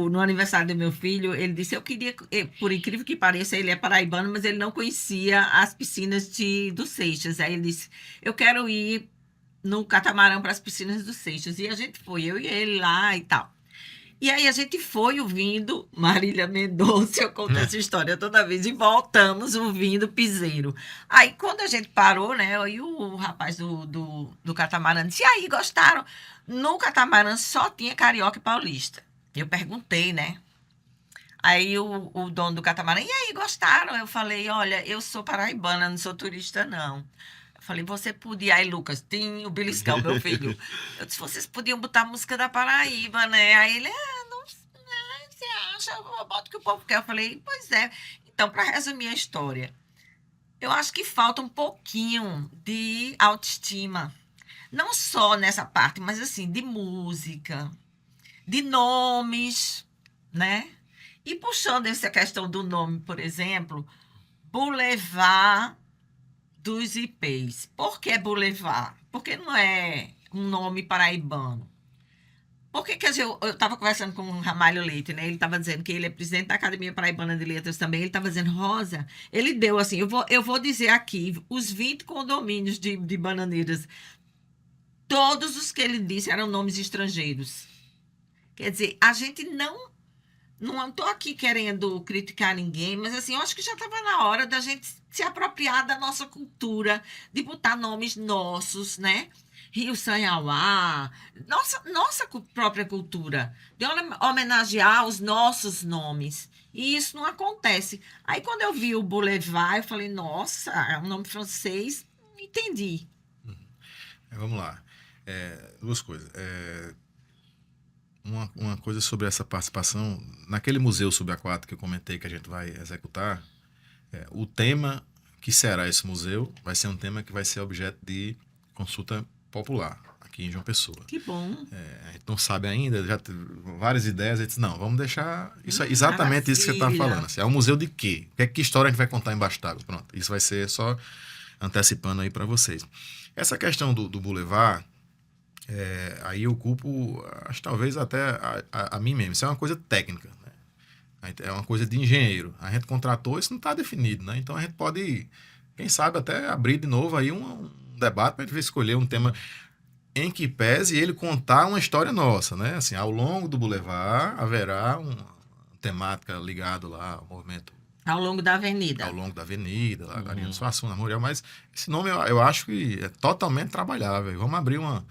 No aniversário do meu filho, ele disse, eu queria, por incrível que pareça, ele é paraibano, mas ele não conhecia as piscinas do Seixas. Aí ele disse, eu quero ir no catamarã para as piscinas do Seixas. E a gente foi, eu e ele lá e tal. E aí a gente foi ouvindo Marília Mendonça, eu conto essa história toda vez, e voltamos ouvindo Piseiro. Aí quando a gente parou, né, aí o rapaz do catamarã disse, e aí, gostaram? No catamarã só tinha carioca e paulista. Eu perguntei, né? Aí o dono do catamarã, e aí, gostaram? Eu falei, olha, eu sou paraibana, não sou turista, não. Falei, você podia... Aí, Lucas, tem o Beliscão, meu filho. Eu disse, vocês podiam botar a música da Paraíba, né? Aí ele, não, você acha? Eu boto o que o povo quer. Eu falei, pois é. Então, para resumir a história, eu acho que falta um pouquinho de autoestima. Não só nessa parte, mas assim, de música, de nomes, né? E puxando essa questão do nome, por exemplo, Boulevard dos IPs. Por que Boulevard? Porque não é um nome paraibano. Porque, quer dizer, eu estava conversando com o Ramalho Leite, né? Ele estava dizendo que ele é presidente da Academia Paraibana de Letras também. Ele estava dizendo, Rosa, ele deu assim, eu vou dizer aqui, os 20 condomínios de Bananeiras Todos os que ele disse eram nomes estrangeiros. Quer dizer, a gente não estou aqui querendo criticar ninguém, mas assim, eu acho que já estava na hora da gente se apropriar da nossa cultura, de botar nomes nossos, né? Rio Sanhauá, nossa própria cultura, de homenagear os nossos nomes. E isso não acontece. Aí, quando eu vi o Boulevard, eu falei, nossa, é um nome francês, entendi. Vamos lá. Duas coisas. Uma coisa sobre essa participação, naquele museu subaquático que eu comentei que a gente vai executar, o tema que será esse museu vai ser um tema que vai ser objeto de consulta popular aqui em João Pessoa. Que bom. A gente não sabe ainda, já teve várias ideias, a gente disse, não, vamos deixar isso, exatamente isso que você está falando. Assim, é um museu de quê? Que história a gente vai contar embaixo d'água? Pronto, isso vai ser só antecipando aí para vocês. Essa questão do Boulevard, aí eu culpo, acho talvez até a mim mesmo. Isso é uma coisa técnica, né? É uma coisa de engenheiro. A gente contratou, isso não está definido, né? Então a gente pode, quem sabe, até abrir de novo aí um debate para a gente escolher um tema em que pese ele contar uma história nossa, né? Assim, ao longo do Boulevard haverá uma temática ligada lá ao movimento. Ao longo da avenida. Ao longo da avenida, lá, Ariano Suassuna, Memorial, mas esse nome eu acho que é totalmente trabalhável. Vamos abrir uma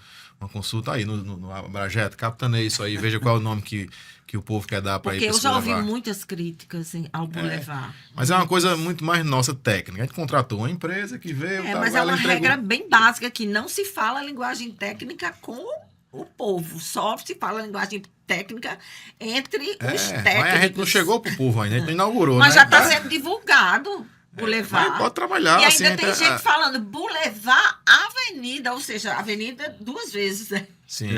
consulta aí no Abrajeto, capitaneie isso aí, veja qual é o nome que o povo quer dar para ir Porque para eu esse já ouvi Boulevard. muitas críticas assim, ao Boulevard. Mas é uma coisa muito mais nossa técnica. A gente contratou uma empresa que veio... Mas é uma regra bem básica que não se fala linguagem técnica com o povo. Só se fala linguagem técnica entre os técnicos. Mas a gente não chegou pro povo ainda, a gente não inaugurou, Mas né? já está sendo divulgado. Boulevard. Mas pode trabalhar. E assim, ainda tem gente falando Boulevard Avenida, ou seja, avenida duas vezes, né? Sim.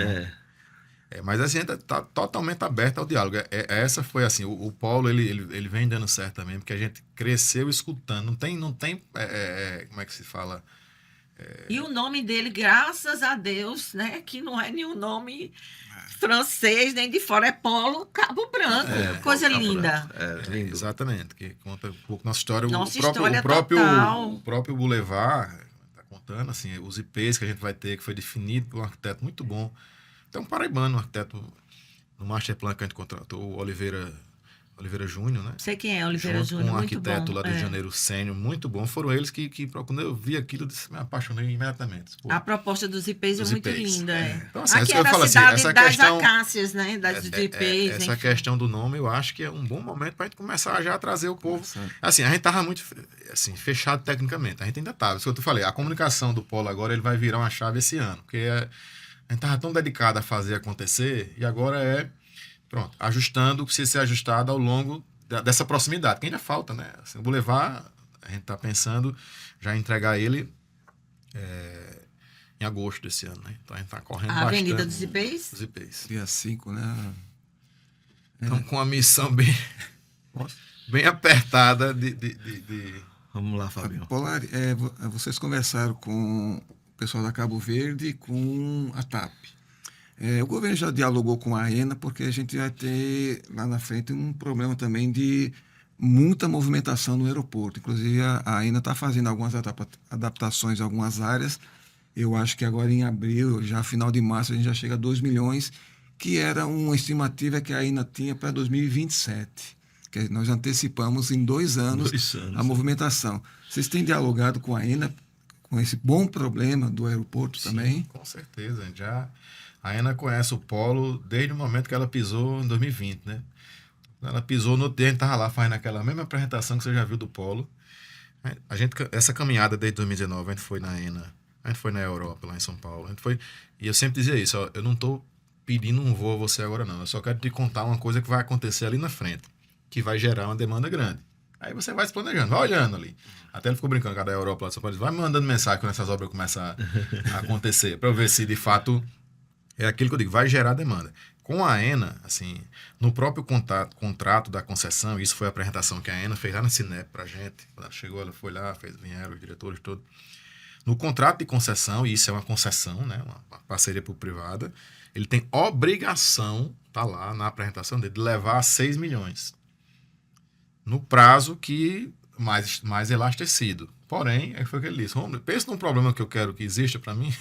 Mas assim, está totalmente aberto ao diálogo. Essa foi assim, o Paulo ele vem dando certo também, porque a gente cresceu escutando. Não tem como é que se fala? E o nome dele, graças a Deus, né, que não é nenhum nome francês, nem de fora, é Polo Cabo Branco. Coisa linda. Lindo. Exatamente, que conta um pouco nossa história. Nossa o total. próprio Boulevard está contando assim, os IPs que a gente vai ter, que foi definido por um arquiteto muito bom. Tem um paraibano, um arquiteto no Master Plan que a gente contratou, o Oliveira Júnior, né? Sei quem é Oliveira Junto Júnior, com um muito arquiteto bom. lá do Rio de Janeiro, sênior, muito bom. Foram eles que quando eu vi aquilo, me apaixonei imediatamente. Pô, A proposta dos IPs é dos muito IPs, linda. Então, assim, Aqui isso que eu era falo a assim, cidade essa das questão... acácias, né? Das IPs. Essa enfim. questão do nome, eu acho que é um bom momento para a gente começar já a trazer o povo. Assim, a gente estava muito assim, fechado tecnicamente. A gente ainda estava. Isso que eu te falei, a comunicação do Polo agora ele vai virar uma chave esse ano. Porque a gente estava tão dedicado a fazer acontecer e agora pronto, ajustando o que precisa ser ajustado ao longo dessa proximidade, que ainda falta, né? Assim, o Boulevard, a gente está pensando já em entregar ele em agosto desse ano, né? Então a gente está correndo A bastante. Avenida dos IPs? Dos IPs. Dia 5, né? Então, com a missão bem apertada de... Vamos lá, Fabio. Polari, vocês conversaram com o pessoal da Cabo Verde e com a TAP. O governo já dialogou com a AENA, porque a gente vai ter lá na frente um problema também de muita movimentação no aeroporto. Inclusive, a AENA está fazendo algumas adaptações em algumas áreas. Eu acho que agora em abril, já final de março, a gente já chega a 2 milhões, que era uma estimativa que a AENA tinha para 2027. Que nós antecipamos em 2 anos a movimentação. Vocês têm dialogado com a AENA com esse bom problema do aeroporto também? Com certeza. A AENA conhece o Polo desde o momento que ela pisou em 2020, né? Ela pisou no outro dia, a gente estava lá fazendo aquela mesma apresentação que você já viu do Polo. Essa caminhada desde 2019, a gente foi na AENA, a gente foi na Europa, lá em São Paulo. A gente foi, e eu sempre dizia isso, ó, eu não estou pedindo um voo a você agora não, eu só quero te contar uma coisa que vai acontecer ali na frente, que vai gerar uma demanda grande. Aí você vai se planejando, vai olhando ali. Até ele ficou brincando, cara da Europa, lá de São Paulo, vai me mandando mensagem quando essas obras começam a acontecer, para eu ver se de fato é aquilo que eu digo, vai gerar demanda. Com a AENA, assim, no próprio contrato da concessão, isso foi a apresentação que a AENA fez lá na Cinep pra gente, quando ela chegou, ela foi lá, vieram os diretores todos. No contrato de concessão, e isso é uma concessão, né, uma parceria público-privada, ele tem obrigação, tá lá na apresentação dele, de levar a 6 milhões. No prazo que mais elastecido. Porém, aí foi o que ele disse: Romulo, pensa num problema que eu quero que exista para mim.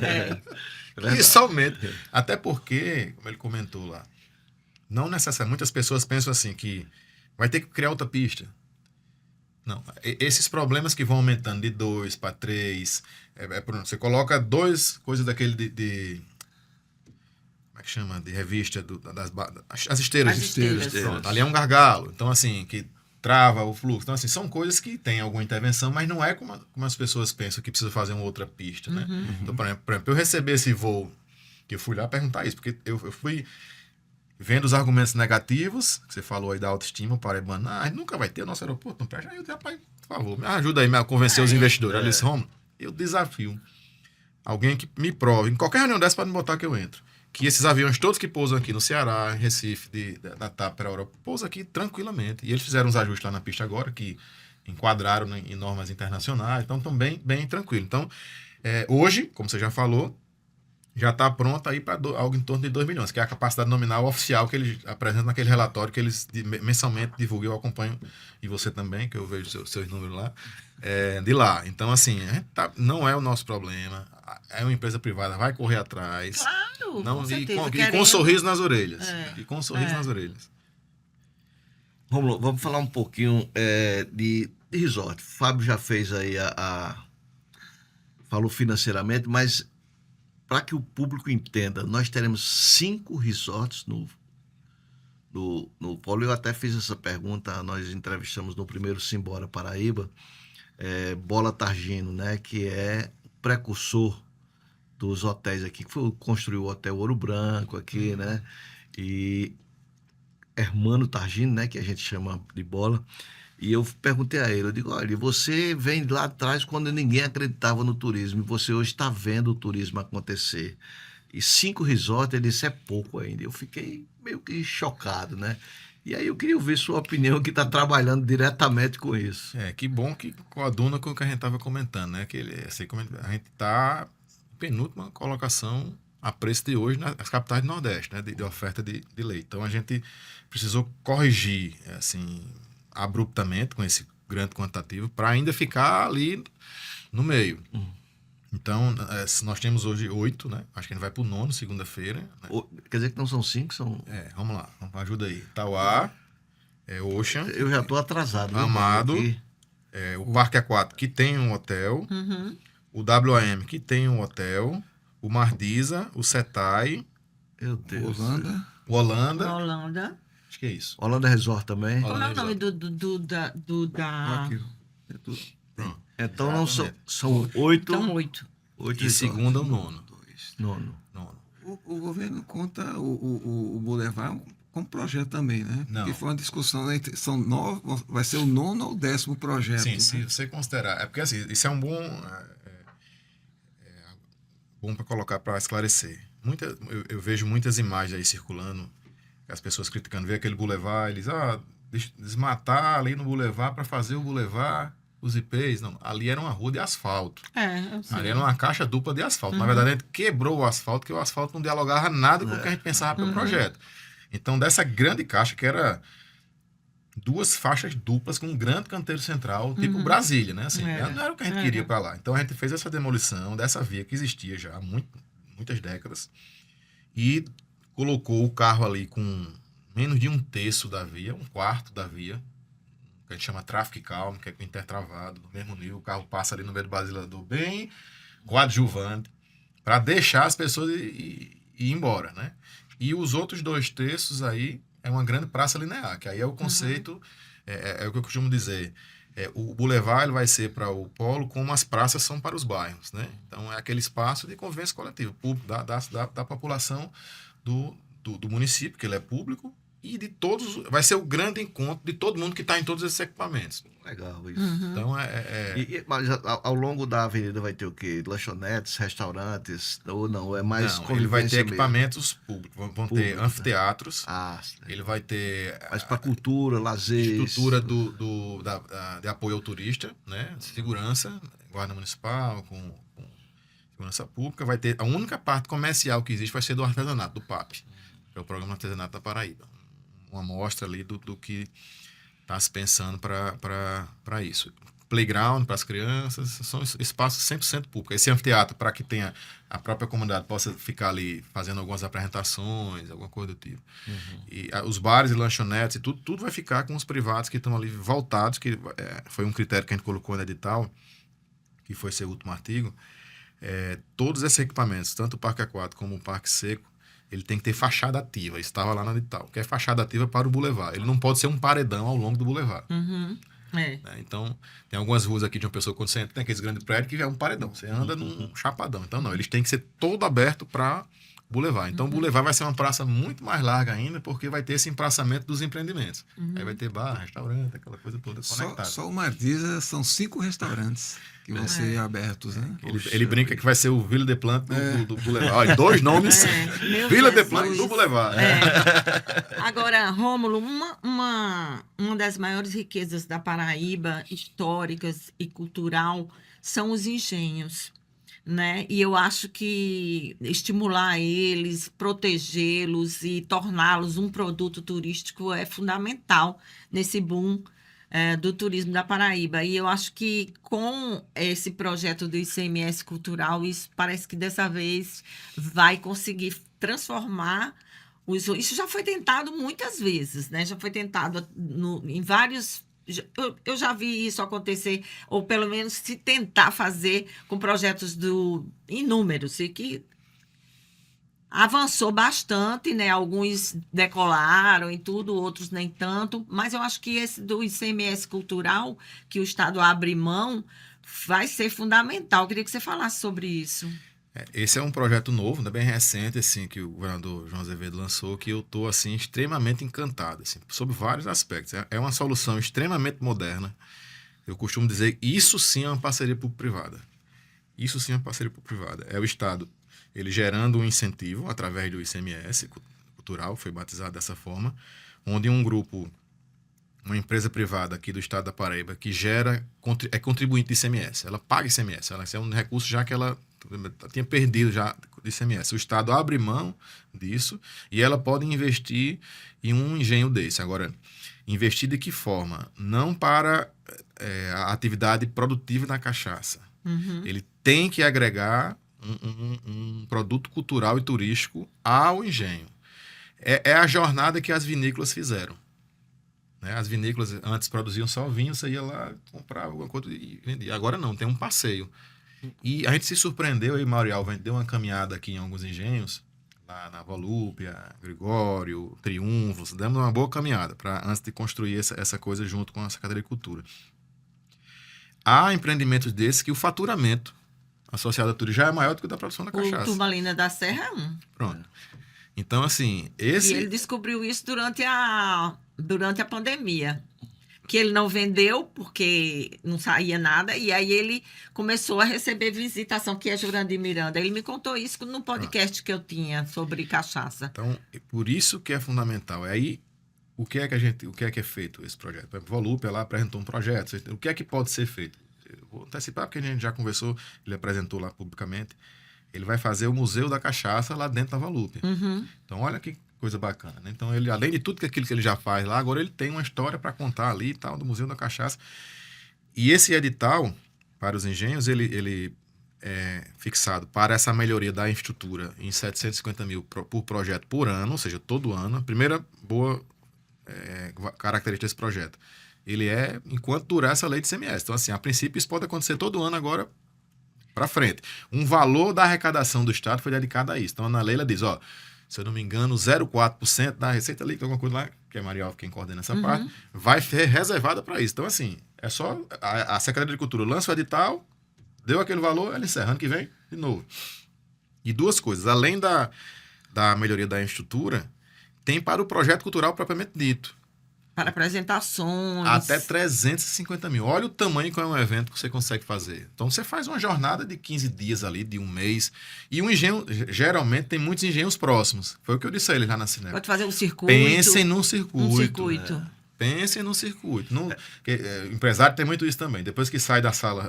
É. E somente. Até porque, como ele comentou lá, não necessariamente. Muitas pessoas pensam assim que vai ter que criar outra pista. Não. Esses problemas que vão aumentando de 2 para 3. Você coloca 2 coisas daquele como é que chama? De revista as esteiras. As esteiras. Pronto, ali é um gargalo. Então, assim, que trava o fluxo. Então, assim, são coisas que têm alguma intervenção, mas não é como as pessoas pensam que precisa fazer uma outra pista, né? Então, por exemplo, eu receber esse voo, que eu fui lá perguntar isso, porque eu fui vendo os argumentos negativos, que você falou aí da autoestima, o paraibano, nunca vai ter o nosso aeroporto, não presta. Aí eu disse, rapaz, por favor, me ajuda aí a convencer os investidores. Eu disse, Romulo, eu desafio alguém que me prove, em qualquer reunião dessa, para me botar que eu entro, que esses aviões todos que pousam aqui no Ceará, em Recife, da TAP para a Europa, pousam aqui tranquilamente. E eles fizeram uns ajustes lá na pista agora, que enquadraram em normas internacionais, então estão bem tranquilo. Então, hoje, como você já falou, já está pronto aí para algo em torno de 2 milhões, que é a capacidade nominal oficial que eles apresentam naquele relatório que eles mensalmente divulgam. Eu acompanho, e você também, que eu vejo seus números lá, de lá. Então, assim, não é o nosso problema. É uma empresa privada, vai correr atrás. Claro, Não, com e certeza. com um Querendo. sorriso nas orelhas. É. E com um sorriso É. nas orelhas. Romulo, vamos falar um pouquinho de resort. O Fábio já fez aí falou financeiramente, mas para que o público entenda, nós teremos 5 resorts no Polo. Eu até fiz essa pergunta, nós entrevistamos no primeiro Simbora Paraíba, Bola Targino, né, que é precursor dos hotéis aqui, que construiu o Hotel Ouro Branco aqui, né, e Hermano Targino, né, que a gente chama de Bola. E eu perguntei a ele, eu digo, olha, você vem lá atrás quando ninguém acreditava no turismo, e você hoje está vendo o turismo acontecer. E 5 resorts, ele disse, é pouco ainda. Eu fiquei meio que chocado, né? E aí eu queria ouvir sua opinião, que está trabalhando diretamente com isso. Que bom que coaduna com o que a gente estava comentando, né? Que assim, a gente está penúltima colocação a preço de hoje nas capitais do Nordeste, né? De oferta de leite. Então a gente precisou corrigir, assim, abruptamente com esse grande quantitativo para ainda ficar ali no meio. Então, nós temos hoje 8, né? Acho que a gente vai para o 9º, segunda-feira. Né? Quer dizer que não são 5, são... Vamos lá, ajuda aí. Tauá, Ocean, Eu já estou atrasado. viu, Amado, aqui. o Parque Aquático, que tem um hotel, o WAM, que tem um hotel, o Mardisa, o Setai, Meu Deus. Holanda. o Holanda, Na Holanda. acho que é isso. Holanda Resort também. Como é o Holanda nome da... Aqui, é tudo. Pronto. Então não são 8. São 8. 8 E segunda, o 9º. Nono. O governo conta o Boulevard como projeto também, né? Não. Porque foi uma discussão entre. Vai ser o 9º ou 10º projeto. Sim, né? se você considerar. É porque assim, isso é um bom para colocar, para esclarecer. Eu vejo muitas imagens aí circulando, as pessoas criticando, vê aquele boulevard, eles desmatar ali no boulevard para fazer o boulevard, os IPs. Não, ali era uma rua de asfalto. Eu sei. Ali era uma caixa dupla de asfalto. Na verdade, a gente quebrou o asfalto, porque o asfalto não dialogava nada com o que a gente pensava para o projeto. Então, dessa grande caixa, que era 2 faixas duplas com um grande canteiro central, tipo Brasília, né? Assim, não era o que a gente queria para lá. Então, a gente fez essa demolição dessa via que existia já há muitas décadas e colocou o carro ali com menos de 1/3 da via, 1/4 da via, que a gente chama tráfego calmo, que é com intertravado, no mesmo nível. O carro passa ali no meio do basilador, bem coadjuvante, para deixar as pessoas ir embora, né? E os outros 2/3 aí é uma grande praça linear, que aí é o conceito, é o que eu costumo dizer. O Boulevard ele vai ser para o polo como as praças são para os bairros, né? Então é aquele espaço de convivência coletiva, público, da população do município, que ele é público, e de todos, vai ser o grande encontro de todo mundo que está em todos esses equipamentos. Legal isso. Então Mas ao longo da avenida vai ter o quê? Lanchonetes, restaurantes? Ou não? É mais não, ele vai ter mesmo? equipamentos públicos, vão ter Público, anfiteatros, sim. ele vai ter Mas para cultura, lazer. estrutura de apoio ao turista, né? Segurança, guarda municipal, com segurança pública. Vai ter a única parte comercial que existe vai ser do artesanato, do PAP, que é o Programa Artesanato da Paraíba. Uma amostra ali do que está se pensando para isso. playground para as crianças, são espaços 100% públicos. Esse anfiteatro, para que tenha a própria comunidade possa ficar ali fazendo algumas apresentações, alguma coisa do tipo. E os bares e lanchonetes, e tudo vai ficar com os privados que estão ali voltados, que foi um critério que a gente colocou no edital, que foi seu último artigo. Todos esses equipamentos, tanto o parque aquático como o parque seco, ele tem que ter fachada ativa. Isso estava lá no edital, que é fachada ativa para o bulevar. Ele não pode ser um paredão ao longo do bulevar. Né? Então, tem algumas ruas aqui de uma pessoa, quando você entra, tem aqueles grandes prédios que é um paredão. Você anda num chapadão. Então, não, eles têm que ser todo aberto para bulevar. Então, o bulevar vai ser uma praça muito mais larga ainda, porque vai ter esse empraçamento dos empreendimentos. Aí vai ter bar, restaurante, aquela coisa toda conectada. Só o Marisa são 5 restaurantes que vão ser abertos, né? Ele brinca que vai ser o Vila de Planta do bulevar. Olha, 2 nomes. Vila de Planta do bulevar. Agora, Rômulo, uma das maiores riquezas da Paraíba, históricas e cultural, são os engenhos. Né? E eu acho que estimular eles, protegê-los e torná-los um produto turístico é fundamental nesse boom do turismo da Paraíba. E eu acho que com esse projeto do ICMS Cultural, isso parece que dessa vez vai conseguir transformar isso já foi tentado muitas vezes, né? Já foi tentado em vários. Eu já vi isso acontecer, ou pelo menos se tentar fazer com projetos inúmeros, e que avançou bastante, né? Alguns decolaram e tudo, outros nem tanto, mas eu acho que esse do ICMS Cultural, que o Estado abre mão, vai ser fundamental. Eu queria que você falasse sobre isso. Esse é um projeto novo, né, bem recente, assim, que o governador João Azevedo lançou, que eu estou assim, extremamente encantado, assim, sobre vários aspectos. É uma solução extremamente moderna. Eu costumo dizer que isso sim é uma parceria público-privada. Isso sim é uma parceria público-privada. É o Estado, ele gerando um incentivo através do ICMS Cultural, foi batizado dessa forma, onde um grupo, uma empresa privada aqui do Estado da Paraíba, que é contribuinte de ICMS, ela paga ICMS, ela é um recurso já que ela tinha perdido já do ICMS. O Estado abre mão disso e ela pode investir em um engenho desse. Agora, investir de que forma? Não para a atividade produtiva da cachaça. Ele tem que agregar um produto cultural e turístico ao engenho. É a jornada que as vinícolas fizeram. Né? As vinícolas antes produziam só vinho, você ia lá comprar alguma coisa e vendia. Agora não, tem um passeio. E a gente se surpreendeu, aí, Mauro e Alva, a gente deu uma caminhada aqui em alguns engenhos, lá na Volúpia, Gregório, Triunfos, demos uma boa caminhada antes de construir essa coisa junto com a Secretaria de Cultura. Há empreendimentos desses que o faturamento associado à turismo já é maior do que o da produção da cachaça. O Turmalina da Serra é um. Pronto. Então, assim, E ele descobriu isso durante a pandemia. Que ele não vendeu porque não saía nada, e aí ele começou a receber visitação, que é Jurandir Miranda. Ele me contou isso no podcast que eu tinha sobre cachaça. Então, por isso que é fundamental. Aí, o que é que é feito esse projeto? Por exemplo, Volúpia lá apresentou um projeto. O que é que pode ser feito? Eu vou antecipar, porque a gente já conversou, ele apresentou lá publicamente. Ele vai fazer o Museu da Cachaça lá dentro da Volúpia. Então, olha que coisa bacana, né? Então, ele, além de tudo aquilo que ele já faz lá, agora ele tem uma história para contar ali e tal, do Museu da Cachaça. E esse edital, para os engenhos, ele é fixado para essa melhoria da infraestrutura em 750 mil por projeto por ano, ou seja, todo ano. A primeira boa característica desse projeto. Ele enquanto durar essa lei de ICMS. Então, assim, a princípio, isso pode acontecer todo ano agora para frente. Um valor da arrecadação do Estado foi dedicado a isso. Então, na lei, ela diz, se eu não me engano, 0,4% da receita líquida, alguma coisa lá, que é a Maria Alva quem coordena essa parte, vai ser reservada para isso. Então, assim, é só a Secretaria de Cultura lança o edital, deu aquele valor, ela encerra. Ano que vem, de novo. E duas coisas. Além da melhoria da infraestrutura, tem para o projeto cultural propriamente dito. Para apresentações. Até 350 mil. Olha o tamanho que é um evento que você consegue fazer. Então, você faz uma jornada de 15 dias ali, de um mês. E um engenho, geralmente, tem muitos engenhos próximos. Foi o que eu disse a ele lá na Cinema. Pode fazer um circuito. Pensem num circuito. Um circuito. Pensem num circuito. Empresário tem muito isso também. Depois que sai da sala,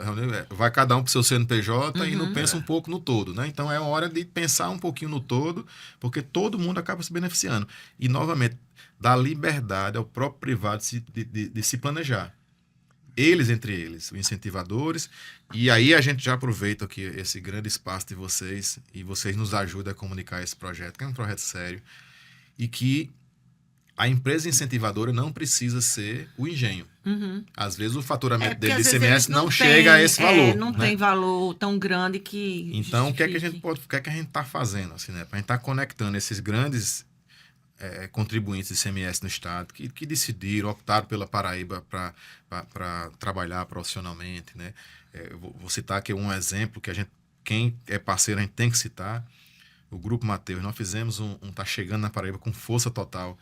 vai cada um para o seu CNPJ e não pensa um pouco no todo. Né? Então, é hora de pensar um pouquinho no todo, porque todo mundo acaba se beneficiando. E, novamente, dá liberdade ao próprio privado de se planejar. eles entre eles, os incentivadores, e aí a gente já aproveita aqui esse grande espaço de vocês, e vocês nos ajudam a comunicar esse projeto, que é um projeto sério, e que a empresa incentivadora não precisa ser o engenho. Às vezes o faturamento Porque dele de às vezes ICMS eles não têm, chega a esse valor. não né? tem valor tão grande que Então, o que é que a justifique. gente está fazendo? Assim, né? A gente está conectando esses grandes contribuintes de ICMS no Estado que decidiram, optaram pela Paraíba para trabalhar profissionalmente. Né? Eu vou citar aqui um exemplo que quem é parceiro, a gente tem que citar. O Grupo Mateus, nós fizemos Tá Chegando na Paraíba com força total.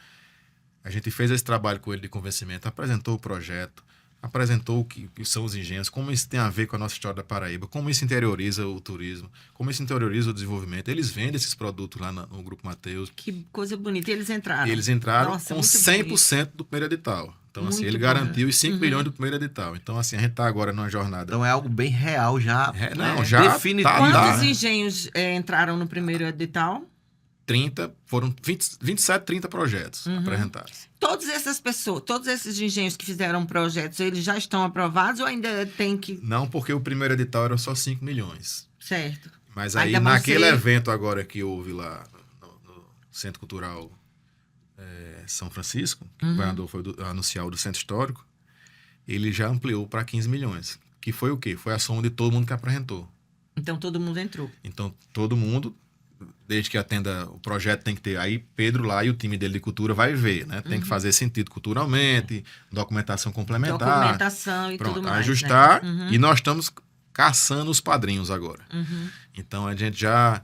A gente fez esse trabalho com ele de convencimento, apresentou o projeto, apresentou o que são os engenhos, como isso tem a ver com a nossa história da Paraíba, como isso interioriza o turismo, como isso interioriza o desenvolvimento. Eles vendem esses produtos lá no Grupo Mateus. Que coisa bonita. E eles entraram. Eles entraram Nossa, com muito bom 100% do primeiro edital. Então, assim, Muito ele bom. garantiu os 5 milhões do primeiro edital. Então, assim, a gente está agora numa jornada. Então é algo bem real já. Não, já definitivo. Quantos né? engenhos entraram no primeiro edital? 30, foram 27, 30 projetos apresentados. Todas essas pessoas, todos esses engenhos que fizeram projetos, eles já estão aprovados ou ainda tem que... Não, porque o primeiro edital era só 5 milhões. Certo. Mas aí, Ainda vão naquele ser- evento agora que houve lá no Centro Cultural São Francisco, que o governador foi anunciar o do Centro Histórico, ele já ampliou para 15 milhões. Que foi o quê? Foi a soma de todo mundo que apresentou. Então todo mundo entrou. Então, todo mundo, desde que atenda o projeto, tem que ter. Aí, Pedro lá e o time dele de cultura vai ver, né? Tem que fazer sentido culturalmente, documentação complementar. Documentação e Pronto, tudo mais. ajustar. Né? E nós estamos caçando os padrinhos agora. Então, a gente já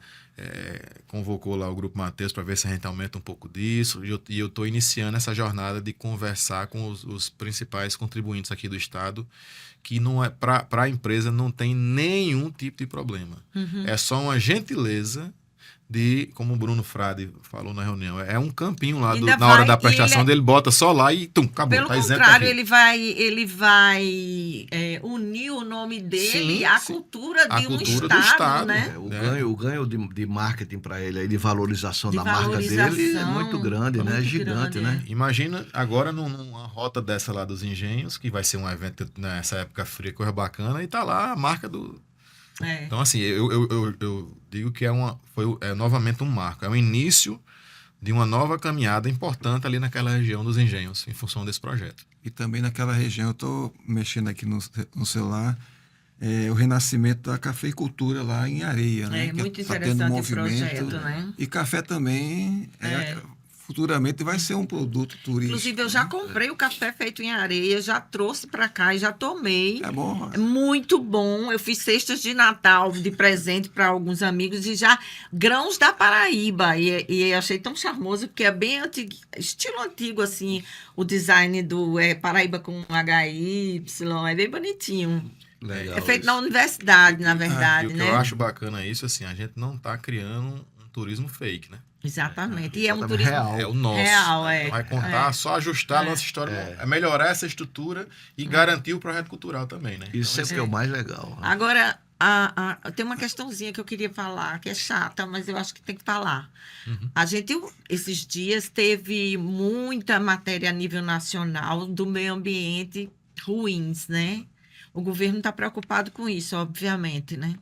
convocou lá o Grupo Mateus para ver se a gente aumenta um pouco disso. E eu estou iniciando essa jornada de conversar com os principais contribuintes aqui do Estado, que não é para a empresa não tem nenhum tipo de problema. É só uma gentileza como o Bruno Frade falou na reunião, é um campinho lá Ainda na hora vai- da prestação ele dele, bota só lá e acabou. Pelo tá isento contrário, aqui. ele vai unir o nome dele Sim, à sim. cultura A de um cultura do estado, estado, né? O ganho de marketing para ele, aí, de valorização De da marca dele, é valorização, muito grande, né? muito Gigante, grande, né? Imagina agora numa rota dessa lá dos engenhos, que vai ser um evento nessa época fria, coisa bacana, e tá lá a marca do... É. Então, assim, eu digo que foi novamente um marco. É o início de uma nova caminhada importante ali naquela região dos engenhos, em função desse projeto. E também naquela região, eu estou mexendo aqui no celular, o renascimento da cafeicultura lá em Areia. Né? É muito tá tendo interessante o movimento. projeto, né? E café também, futuramente, vai ser um produto turístico. Inclusive, eu já comprei o café feito em areia, já trouxe para cá e já tomei. É bom. É muito bom. Eu fiz cestas de Natal de presente para alguns amigos e já grãos da Paraíba. E achei tão charmoso, porque é bem antigo, estilo antigo, assim, o design do Paraíba com HY, é bem bonitinho. Legal. É feito isso. na universidade, na E verdade, o que né? eu acho bacana isso, assim, a gente não está criando um turismo fake, né? Exatamente. E é um Exatamente, turismo real. É o nosso. real, Vai contar, só ajustar a nossa história, melhorar essa estrutura e garantir o projeto cultural também, né? Isso Então, sempre que é o mais legal. Agora, tem uma questãozinha que eu queria falar, que é chata, mas eu acho que tem que falar. A gente, esses dias, teve muita matéria a nível nacional do meio ambiente ruins, né? O governo está preocupado com isso, obviamente, né?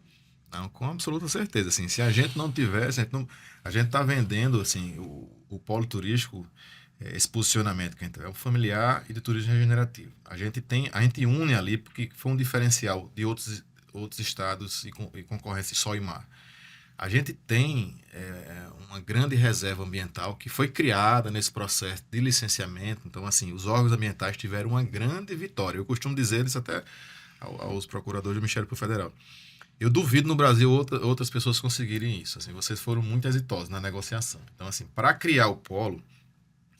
Não, com absoluta certeza. Assim, se a gente não tivesse, a gente está vendendo assim, o polo turístico, esse posicionamento que a gente tem, é o familiar e de turismo regenerativo. A gente une ali porque foi um diferencial de outros estados e concorrência sol e mar. A gente tem uma grande reserva ambiental que foi criada nesse processo de licenciamento. Então, assim, os órgãos ambientais tiveram uma grande vitória. Eu costumo dizer isso até aos procuradores do Ministério Público Federal. Eu duvido no Brasil outras pessoas conseguirem isso. Assim, vocês foram muito exitosos na negociação. Então, assim, para criar o polo,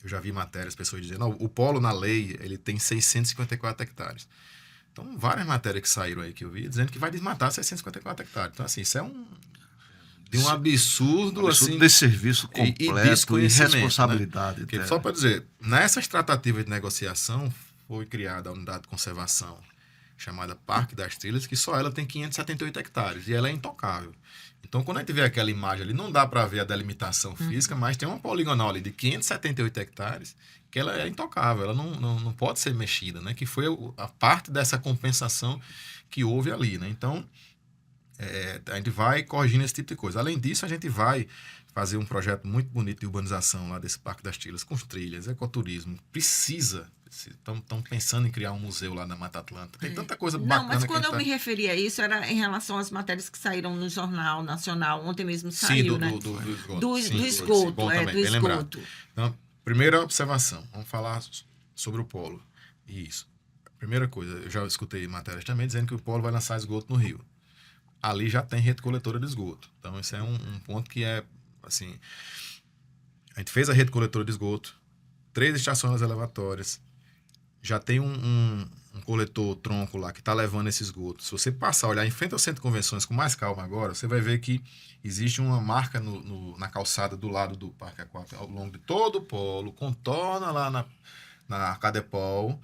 eu já vi matérias, pessoas dizendo, não, o polo na lei ele tem 654 hectares. Então, várias matérias que saíram aí que eu vi, dizendo que vai desmatar 654 hectares. Então, assim, isso é de um absurdo, assim, de serviço e completo e desconhecimento, responsabilidade. Porque, né? só para dizer, nessas tratativas de negociação foi criada a unidade de conservação, chamada Parque das Trilhas, que só ela tem 578 hectares e ela é intocável. Então, quando a gente vê aquela imagem ali, não dá para ver a delimitação física, mas tem uma poligonal ali de 578 hectares que ela é intocável, ela não pode ser mexida, né? Que foi a parte dessa compensação que houve ali, né? Então, a gente vai corrigindo esse tipo de coisa. Além disso, a gente vai fazer um projeto muito bonito de urbanização lá desse Parque das Trilhas, com trilhas, ecoturismo. Estão pensando em criar um museu lá na Mata Atlântica. Tem tanta coisa bacana. Não, mas quando eu me referi a isso, era em relação às matérias que saíram no Jornal Nacional. Ontem mesmo saiu, né? Do esgoto. Do Sim, esgoto, bom também, do bem lembrado. esgoto. Então, primeira observação, vamos falar sobre o polo. Isso. Primeira coisa, eu já escutei matérias também dizendo que o polo vai lançar esgoto no Rio. Ali já tem rede coletora de esgoto. Então, esse é um ponto que é, assim, a gente fez a rede coletora de esgoto, 3 estações elevatórias, já tem um coletor tronco lá que está levando esse esgoto. Se você passar, olhar em frente ao centro de convenções com mais calma agora, você vai ver que existe uma marca na calçada do lado do Parque Aquático, ao longo de todo o polo, contorna lá na Cadepol,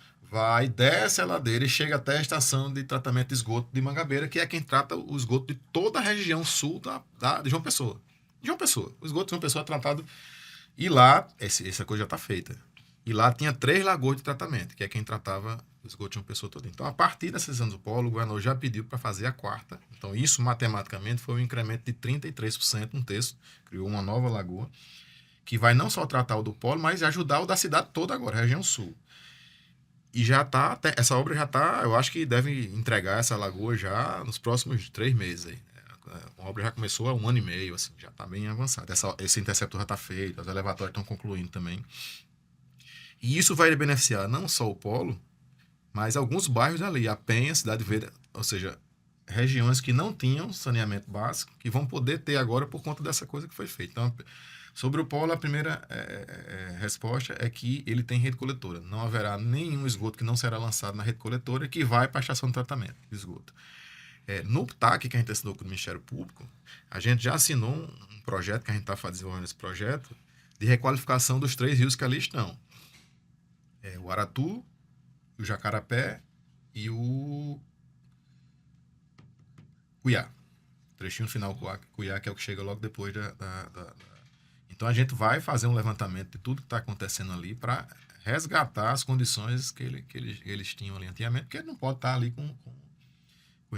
desce a ladeira e chega até a estação de tratamento de esgoto de Mangabeira, que é quem trata o esgoto de toda a região sul de João Pessoa. O esgoto de João Pessoa é tratado. E lá, essa coisa já está feita. E lá tinha 3 lagoas de tratamento, que é quem tratava o esgoto de João Pessoa todo. Então, a partir dessas anos do polo, o governador já pediu para fazer a 4ª. Então, isso matematicamente foi um incremento de 33%, um terço. Criou uma nova lagoa, que vai não só tratar o do polo, mas ajudar o da cidade toda agora, região sul. E já está, essa obra já está, eu acho que deve entregar essa lagoa já nos próximos 3 meses aí. A obra já começou há 1 ano e meio, assim, já está bem avançada. Esse interceptor já está feito, os elevatórios estão concluindo também. E isso vai beneficiar não só o polo, mas alguns bairros ali, a Penha, Cidade Verde, ou seja, regiões que não tinham saneamento básico, que vão poder ter agora por conta dessa coisa que foi feita. Então, sobre o polo, a primeira resposta é que ele tem rede coletora. Não haverá nenhum esgoto que não será lançado na rede coletora que vai para a estação de tratamento de esgoto. No TAC, que a gente assinou com o Ministério Público, a gente já assinou um projeto, que a gente está desenvolvendo esse projeto, de requalificação dos 3 rios que ali estão. O Aratu, o Jacarapé e o Cuiá. Trechinho final Cuiá, que é o que chega logo depois Então, a gente vai fazer um levantamento de tudo que está acontecendo ali para resgatar as condições que eles tinham ali antigamente, porque ele não pode estar ali com.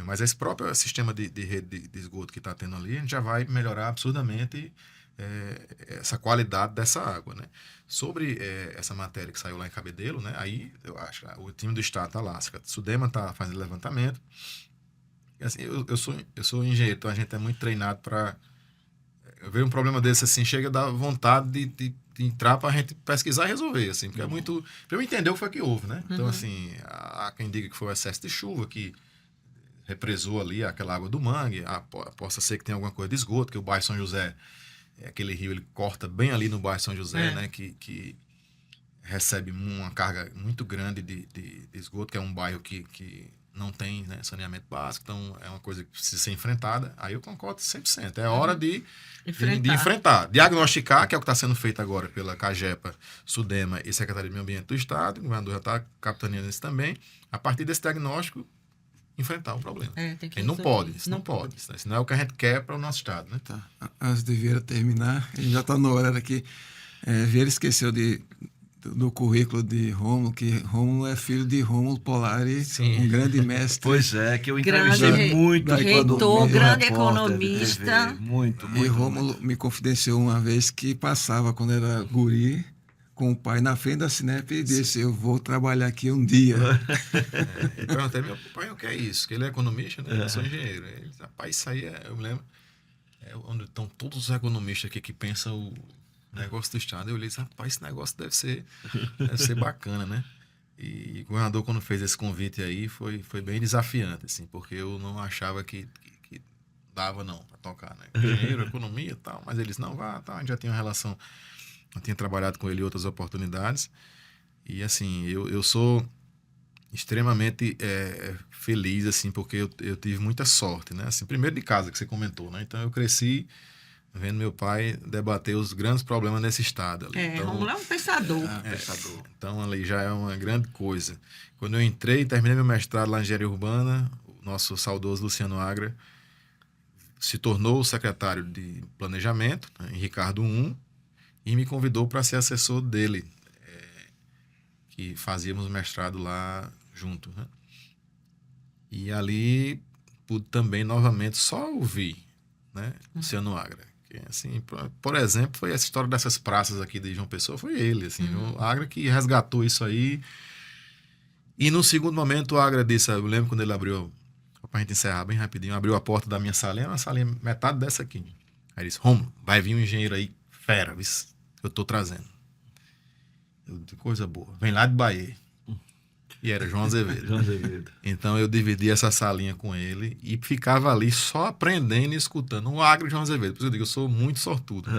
Mas esse próprio sistema de rede de esgoto que está tendo ali, a gente já vai melhorar absurdamente essa qualidade dessa água, né? Sobre essa matéria que saiu lá em Cabedelo, né? Aí, eu acho, o time do Estado está lá, a Sudema está fazendo levantamento. E, assim, eu sou engenheiro, então a gente é muito treinado para ver um problema desse, assim, chega a dar vontade de entrar para a gente pesquisar e resolver, assim, porque é muito... Para eu entender o que foi que houve, né? Então, assim, há quem diga que foi o excesso de chuva, que represou ali aquela água do mangue, possa ser que tenha alguma coisa de esgoto, que o bairro São José, aquele rio, ele corta bem ali no bairro São José, né, que recebe uma carga muito grande de esgoto, que é um bairro que não tem, né, saneamento básico, então é uma coisa que precisa ser enfrentada. Aí eu concordo 100%. É hora de enfrentar. Diagnosticar, que é o que está sendo feito agora pela CAGEPA, Sudema e Secretaria de Meio Ambiente do Estado, o governador já está capitaneando isso também. A partir desse diagnóstico, enfrentar o problema. Tem que não pode. Isso não é o que a gente quer para o nosso Estado, né? Tá. Antes de Vieira terminar, ele já está na hora aqui. Vieira esqueceu do currículo de Rômulo, que Rômulo é filho de Rômulo Polari, um grande mestre. Pois é, que eu entrevistei muito. Reitor, grande repórter economista. TV. Muito. E Rômulo me confidenciou uma vez que passava, quando era guri, com o pai na frente da Cinep e disse: eu vou trabalhar aqui um dia. Eu perguntei, meu pai, o que é isso? Que ele é economista, né? Eu sou engenheiro. Ele disse, rapaz, isso aí eu me lembro, onde estão todos os economistas aqui que pensam o negócio do Estado. Eu olhei e disse, rapaz, esse negócio deve ser bacana, né? E o governador, quando fez esse convite aí, foi bem desafiante, assim, porque eu não achava que dava, não, para tocar, né? Engenheiro, economia e tal, mas eles não, a gente já tinha uma relação. Eu tinha trabalhado com ele em outras oportunidades. E, assim, eu sou extremamente feliz, assim, porque eu tive muita sorte, né? Assim, primeiro de casa, que você comentou, né? Então, eu cresci vendo meu pai debater os grandes problemas nesse estado ali. Então, Rômulo é um pensador. então ali já é uma grande coisa. Quando eu entrei, terminei meu mestrado lá em engenharia urbana, o nosso saudoso Luciano Agra se tornou o secretário de planejamento, né, em Ricardo I, e me convidou para ser assessor dele, que fazíamos mestrado lá junto, né? E ali pude também novamente só ouvir, né, Luciano Agra. Que, assim, por exemplo, foi essa história dessas praças aqui de João Pessoa, foi ele, assim, o Agra que resgatou isso aí. E no segundo momento o Agra disse, eu lembro quando ele abriu, pra gente encerrar bem rapidinho, abriu a porta da minha salinha, uma salinha metade dessa aqui. Aí ele disse, Romulo, vai vir um engenheiro aí, fera, eu tô trazendo. Eu disse, coisa boa, vem lá de Bahia. E era João Azevedo. João Azevedo. Então eu dividi essa salinha com ele e ficava ali só aprendendo e escutando o Agra e João Azevedo. Por isso eu digo, eu sou muito sortudo.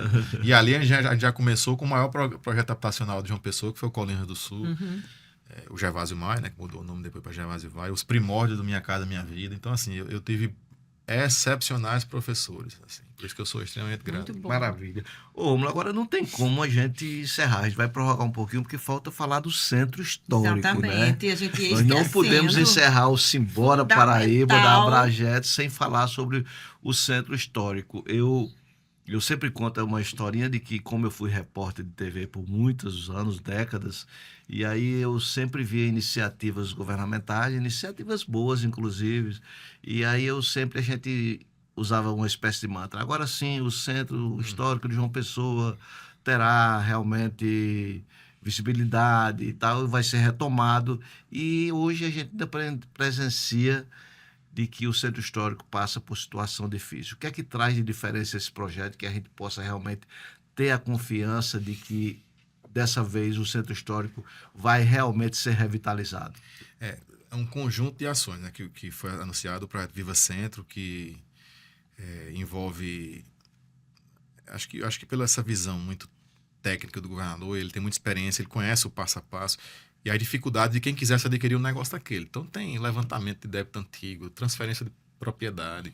E ali a gente já começou com o maior projeto habitacional de João Pessoa, que foi o Colinas do Sul. O Gervásio Maia, né, que mudou o nome depois para Gervásio Maia, os primórdios do Minha Casa Minha Vida. Então, assim, eu tive excepcionais professores. Assim, por isso que eu sou extremamente grato. Muito bom. Maravilha. Ô, Romulo, agora não tem como a gente encerrar. A gente vai prorrogar um pouquinho, porque falta falar do centro histórico, Exatamente. né? A gente ia Nós não esquecendo. podemos encerrar o Simbora Fundamental. Paraíba da Abrajet sem falar sobre o centro histórico. Eu sempre conto uma historinha de que, como eu fui repórter de TV por muitos anos, décadas, e aí eu sempre via iniciativas governamentais, iniciativas boas, inclusive, e aí a gente usava uma espécie de mantra. Agora sim, o Centro Histórico de João Pessoa terá realmente visibilidade e tal, vai ser retomado, e hoje a gente ainda presencia de que o centro histórico passa por situação difícil. O que é que traz de diferença esse projeto, que a gente possa realmente ter a confiança de que dessa vez o centro histórico vai realmente ser revitalizado? É um conjunto de ações, né, que foi anunciado para Viva Centro, que envolve, acho que pela essa visão muito técnica do governador, ele tem muita experiência, ele conhece o passo a passo, e a dificuldade de quem quisesse adquirir um negócio daquele. Então tem levantamento de débito antigo, transferência de propriedade.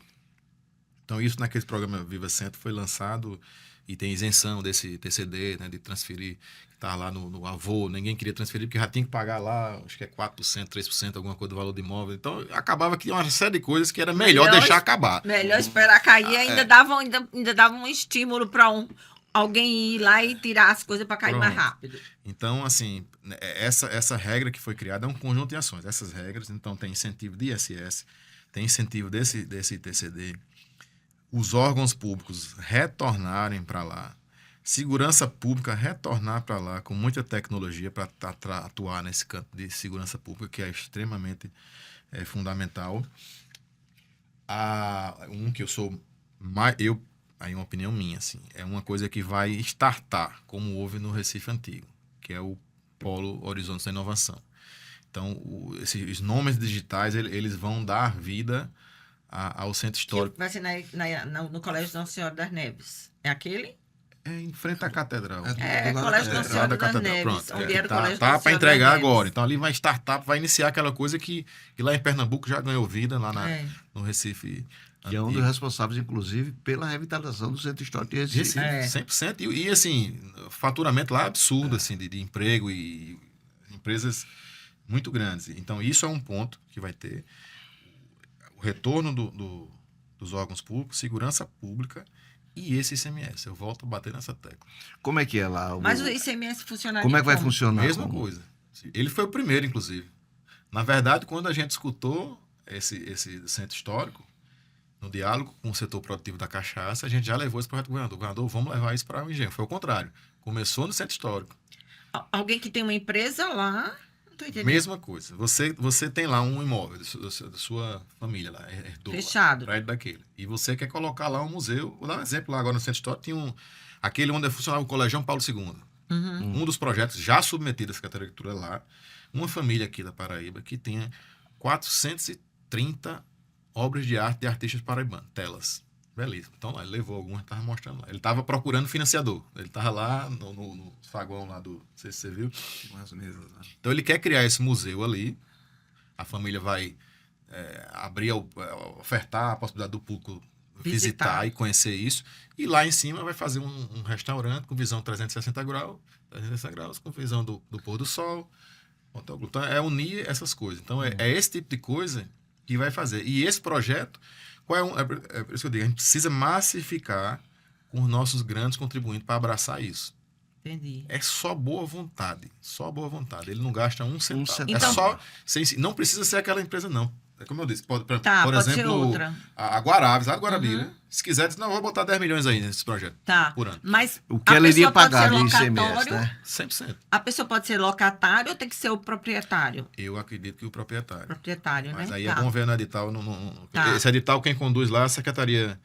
Então isso naquele programa Viva Centro foi lançado e tem isenção desse TCD, né, de transferir, que está lá no avô, ninguém queria transferir porque já tinha que pagar lá, acho que é 4%, 3%, alguma coisa do valor do imóvel. Então acabava que tinha uma série de coisas que era melhor deixar acabar. Melhor esperar cair, ainda dava um estímulo para alguém ir lá e tirar as coisas para cair mais rápido. Então, assim, essa regra que foi criada é um conjunto de ações. Essas regras, então, tem incentivo de ISS, tem incentivo desse TCD, os órgãos públicos retornarem para lá, segurança pública retornar para lá com muita tecnologia para atuar nesse campo de segurança pública, que é extremamente fundamental. Que eu sou mais... Aí uma opinião minha, assim, é uma coisa que vai startar, como houve no Recife Antigo, que é o Polo Horizontes da Inovação. Então, esses nomes digitais, eles vão dar vida ao centro histórico. Que vai ser no Colégio Nossa Senhora das Neves. É aquele? É em frente à catedral. Colégio Nossa Senhora das Neves. Pronto, Onde era o Colégio tá Nossa para Senhora entregar das Neves. agora. Então, ali vai startar, vai iniciar aquela coisa que lá em Pernambuco já ganhou vida, lá no Recife. Que é um dos responsáveis, inclusive, pela revitalização do centro histórico de Recife. 100%. E, assim, faturamento lá absurdo, assim, de emprego e empresas muito grandes. Então, isso é um ponto que vai ter. O retorno dos órgãos públicos, segurança pública e esse ICMS. Eu volto a bater nessa tecla. Como é que é lá? Mas o ICMS funcionaria Como é que vai como? funcionar? Mesma coisa. Ele foi o primeiro, inclusive. Na verdade, quando a gente escutou esse centro histórico, no diálogo com o setor produtivo da cachaça, a gente já levou esse projeto para o governador. Vamos levar isso para o engenho. Foi o contrário. Começou no centro histórico. Alguém que tem uma empresa lá... Não tô entendendo. Mesma coisa. Você tem lá um imóvel da sua família lá, herdou Fechado. prédio daquele. E você quer colocar lá um museu. Vou dar um exemplo lá agora no centro histórico. Tinha aquele onde funcionava o Colégio Paulo II. Um dos projetos já submetido à Secretaria de Cultura lá. Uma família aqui da Paraíba que tinha 430 obras de arte de artistas paraibanos, telas. Belíssimo. Então lá, ele levou algumas, estava mostrando lá. Ele estava procurando financiador. Ele estava lá no saguão lá do... Não sei se você viu. Então ele quer criar esse museu ali. A família vai ofertar a possibilidade do público visitar e conhecer isso. E lá em cima vai fazer um restaurante com visão 360 graus, com visão do pôr do sol. Então, é unir essas coisas. Então, é esse tipo de coisa que vai fazer. E esse projeto, é por isso que eu digo, a gente precisa massificar com os nossos grandes contribuintes para abraçar isso. Entendi. É só boa vontade. Só boa vontade. Ele não gasta um centavo. Então, É só. Não precisa ser aquela empresa, não. É como eu disse. Por pode exemplo, ser outra. a Guaraves, a Guarabira. Se quiser, diz, não, eu vou botar 10 milhões aí nesse projeto. Tá. Por ano. Mas O que a ela iria pessoa pode pagar ser de ICMS, locatório, né? 100%. A pessoa pode ser locatário ou tem que ser o proprietário? Eu acredito que o proprietário. Proprietário, Mas né? aí Tá. é bom ver no edital. Tá. Esse edital, quem conduz lá é a Secretaria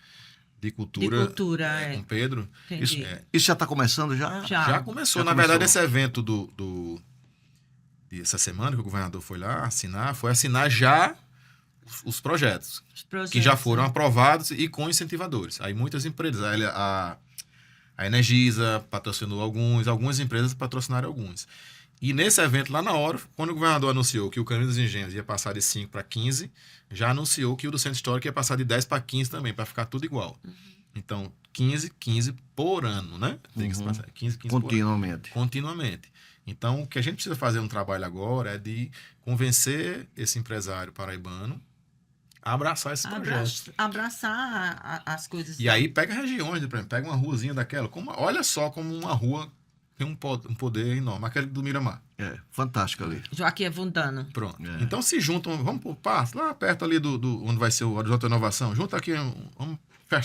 de Cultura. De Cultura, é. Com Pedro. Entendi. Isso já está começando já? Já. Começou. Já Na começou. verdade, esse evento essa semana que o governador foi lá assinar, foi assinar já os projetos. Os projetos, Que já foram né? aprovados e com incentivadores. Aí muitas empresas, a Energisa patrocinou algumas empresas patrocinaram alguns. E nesse evento, lá na hora, quando o governador anunciou que o Caminho dos Engenhos ia passar de 5 para 15, já anunciou que o do Centro Histórico ia passar de 10 para 15 também, para ficar tudo igual. Então, 15 por ano, né? Tem que se passar 15 por ano. Continuamente. Continuamente. Então, o que a gente precisa fazer um trabalho agora é de convencer esse empresário paraibano a abraçar esse projeto. Abraçar as coisas. E aí pega regiões, por exemplo, pega uma ruazinha daquela. Olha só como uma rua tem um poder enorme. Aquele do Miramar. É, fantástico ali. Joaquim Avundano. Pronto. É. Então se juntam, vamos por passo, lá perto ali onde vai ser o Horizonte da Inovação. Junta aqui, vamos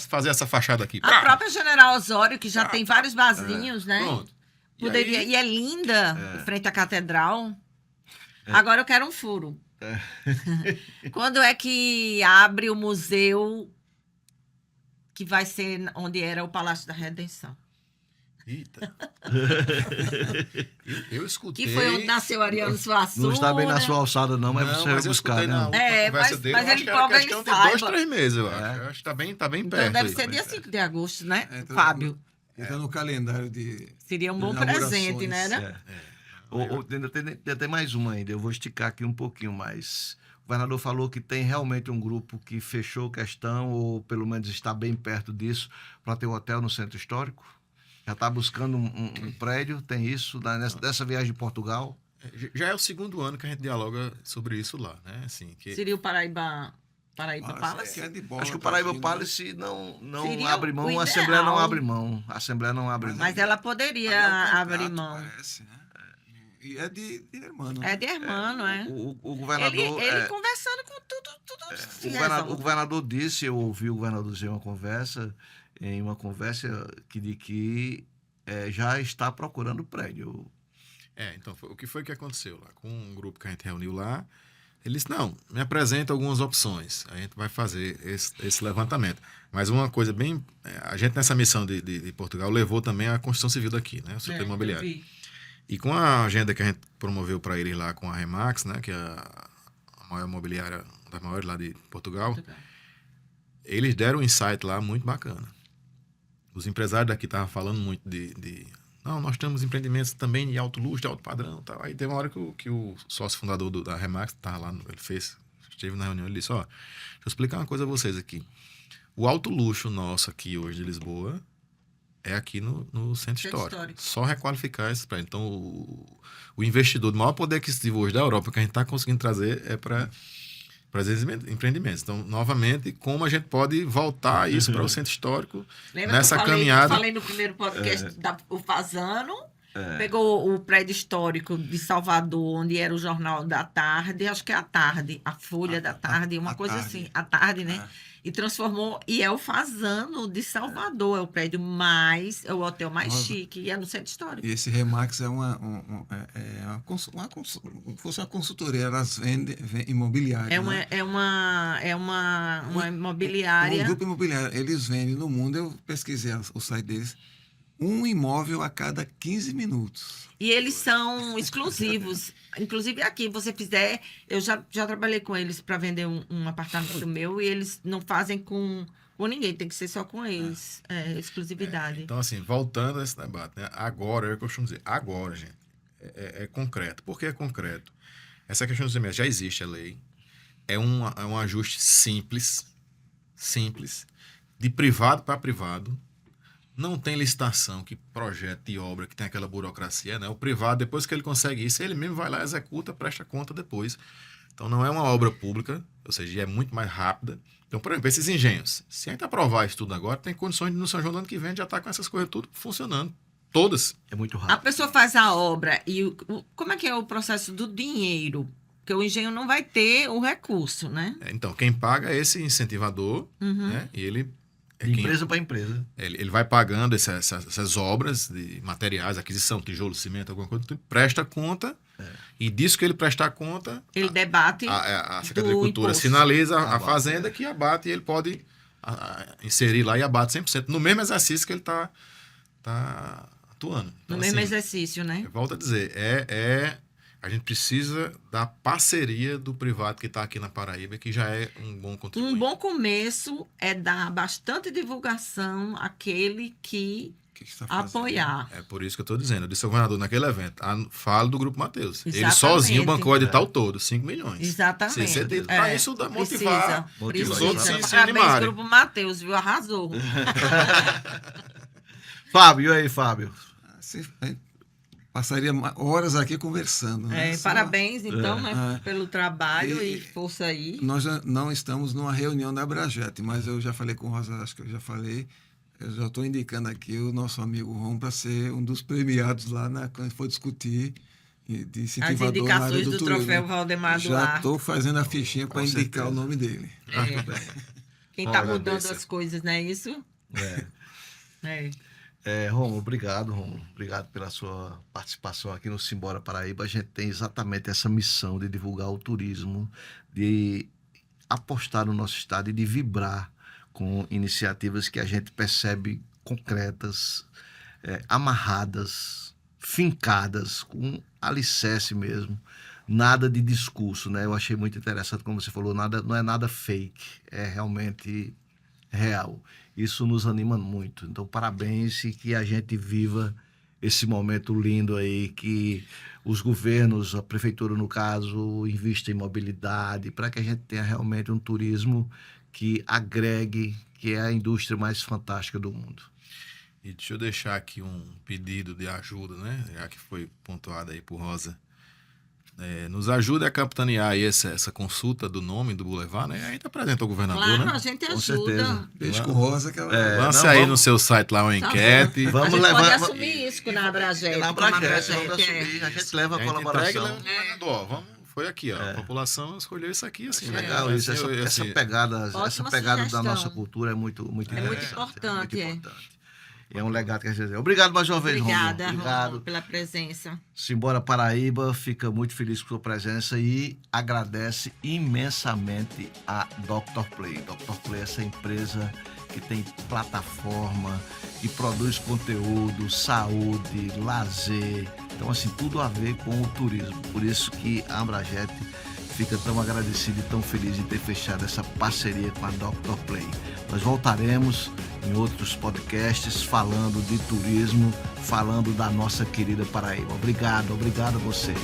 fazer essa fachada aqui. A própria General Osório, que já tem vários barzinhos, né? Pronto. Poderia, aí- e é linda, em frente à catedral. Agora eu quero um furo. Quando é que abre o museu que vai ser onde era o Palácio da Redenção? Eita. eu escutei. Que foi onde nasceu Ariano Suassuna. Não está bem na sua alçada, não, mas Não, você vai mas eu buscar, escutei na né? última É, conversa mas- dele, mas eu acho ele que era prova, questão ele de 2, saiba. 3 meses, eu acho. Eu acho que tá bem Então perto. deve aí. ser dia 5 de agosto, né, Então, Fábio? Então, no calendário de Seria um bom inaugurações. presente, né? Ainda tem mais uma ainda, eu vou esticar aqui um pouquinho mais. O governador falou que tem realmente um grupo que fechou questão, ou pelo menos está bem perto disso, para ter um hotel no Centro Histórico. Já está buscando um prédio, tem isso, dessa viagem de Portugal. Já é o segundo ano que a gente dialoga sobre isso lá, né? Assim, que Seria o Paraíba Ah, Palace? que é de bola, Acho que o tá Paraíba vindo, Palace não Seria abre mão, o a Assembleia não ideal. abre mão. A Assembleia não abre mão. Mas ela né? poderia Mas é um contrato, abrir mão. parece, né? E é de irmão. É de irmão, não é? O governador. Ele conversando com tudo se O resolve. governador disse, eu ouvi o governador dizer em uma conversa de que já está procurando prédio. então, o que foi que aconteceu lá? Com um grupo que a gente reuniu lá, ele disse, não, me apresenta algumas opções. A gente vai fazer esse levantamento. Mas uma coisa bem... a gente nessa missão de Portugal levou também a construção civil daqui, né? O setor imobiliário. eu vi. E com a agenda que a gente promoveu para eles lá com a Remax, né? Que é a maior imobiliária, das maiores lá de Portugal, eles deram um insight lá muito bacana. Os empresários daqui estavam falando muito não, nós temos empreendimentos também de alto luxo, de alto padrão e tal. Aí teve uma hora que o sócio fundador da Remax estava lá, esteve na reunião, ele disse, deixa eu explicar uma coisa a vocês aqui. O alto luxo nosso aqui hoje de Lisboa é aqui no Centro Histórico. Só requalificar esses prédios. Então, o investidor do maior poder aquisitivo hoje da Europa que a gente está conseguindo trazer é para esses empreendimentos. Então, novamente, como a gente pode voltar isso para o Centro Histórico Lembra nessa que eu caminhada. falei no primeiro podcast o Fazano, pegou o prédio histórico de Salvador, onde era o Jornal da Tarde, acho que é a Tarde, a Folha da Tarde, uma coisa Tarde. assim, a Tarde, né? E transformou, e é o Fazano de Salvador, é o prédio é o hotel mais chique, e é no Centro Histórico. E esse Remax é fosse uma consultoria, elas vendem imobiliária. É uma imobiliária. Um grupo imobiliário, eles vendem no mundo, eu pesquisei o site deles, um imóvel a cada 15 minutos. E eles são exclusivos. Inclusive aqui, você fizer... Eu já trabalhei com eles para vender um apartamento meu e eles não fazem com ninguém. Tem que ser só com eles. Exclusividade. Então, assim, voltando a esse debate, né? Agora, eu costumo dizer, agora, gente, é concreto. Por que é concreto? Essa questão dos ICMS já existe a lei. É um ajuste simples, de privado para privado. Não tem licitação que projeto e obra que tem aquela burocracia, né? O privado, depois que ele consegue isso, ele mesmo vai lá, executa, presta conta depois. Então não é uma obra pública, ou seja, é muito mais rápida. Então, por exemplo, esses engenhos, se a gente aprovar isso tudo agora, tem condições de no São João do ano que vem já estar com essas coisas tudo funcionando. Todas. É muito A rápido. pessoa faz a obra e como é que é o processo do dinheiro? Porque o engenho não vai ter o recurso, né? Então, quem paga é esse incentivador, né? E ele é De quem- empresa para empresa. ele vai pagando essas obras de materiais, aquisição, tijolo, cimento, alguma coisa, presta conta, e disso que ele prestar conta, Ele debate a Secretaria do de Agricultura imposto. sinaliza a Abate, fazenda que abate e ele pode inserir lá e abate 100%, no mesmo exercício que ele está atuando. no Então, mesmo assim, exercício, né? eu volto a dizer, a gente precisa da parceria do privado que está aqui na Paraíba, que já é um bom contribuinte. Um bom começo é dar bastante divulgação àquele que que está fazendo. apoiar. É por isso que eu estou dizendo. Eu disse ao governador naquele evento, falo do Grupo Mateus. Ele Exatamente. sozinho bancou o edital todo, 5 milhões. Exatamente. Se você para isso dá motivar. Motivar os outros se Parabéns, animarem. Grupo Mateus, viu? Arrasou. Fábio, e aí, Fábio? Assim, passaria horas aqui conversando. Né? Só- Parabéns, então, né, É. pelo trabalho E- e força aí. Nós já não estamos numa reunião da Abrajete, mas eu já falei com o Rosa, acho que eu já falei. Eu já estou indicando aqui o nosso amigo Ron para ser um dos premiados lá quando for discutir de As incentivador na área indicações do do turismo. troféu Valdemar Já Duarte. estou fazendo a fichinha para Com indicar certeza. o nome dele. Quem está Olha, mudando dessa. as coisas, não é isso? Romulo, obrigado, Romulo. Obrigado pela sua participação aqui no Simbora Paraíba. A gente tem exatamente essa missão de divulgar o turismo, de apostar no nosso estado e de vibrar com iniciativas que a gente percebe concretas, amarradas, fincadas, com alicerce mesmo. Nada de discurso, né? Eu achei muito interessante, como você falou, não é nada fake, é realmente real. Isso nos anima muito. Então, parabéns e que a gente viva esse momento lindo aí, que os governos, a prefeitura no caso, investam em mobilidade para que a gente tenha realmente um turismo que agregue, que é a indústria mais fantástica do mundo. E deixa eu deixar aqui um pedido de ajuda, né? Já que foi pontuado aí por Rosa. Nos ajude a capitanear aí essa consulta do nome do Boulevard, né? A gente apresenta ao governador, Claro, né? a gente Com ajuda. certeza. Deixa com o Rosa que ela... Lance não, aí vamos- no seu site lá uma Tá enquete. bom. Vamos a gente levar- pode assumir isso na Abrajete. Na como Abrajete, vamos Abrajete, assumir, a gente leva a A gente entrega e colaboração. leva no governador, ó, foi aqui, ó. A população escolheu isso aqui, assim. né? Legal isso, Assim, essa assim, pegada, Ótima da sugestão. nossa cultura é muito muito interessante. importante, É muito importante. E é um legado que a gente tem. Obrigado mais uma vez, Romulo. Obrigada, Obrigado. Romulo, pela presença. Simbora Paraíba, fica muito feliz com a sua presença e agradece imensamente a Dr. Play. Dr. Play é essa empresa que tem plataforma, que produz conteúdo, saúde, lazer. Então, assim, tudo a ver com o turismo. Por isso que a Abrajete fica tão agradecida e tão feliz em ter fechado essa parceria com a Dr. Play. Nós voltaremos em outros podcasts falando de turismo, falando da nossa querida Paraíba. Obrigado a você.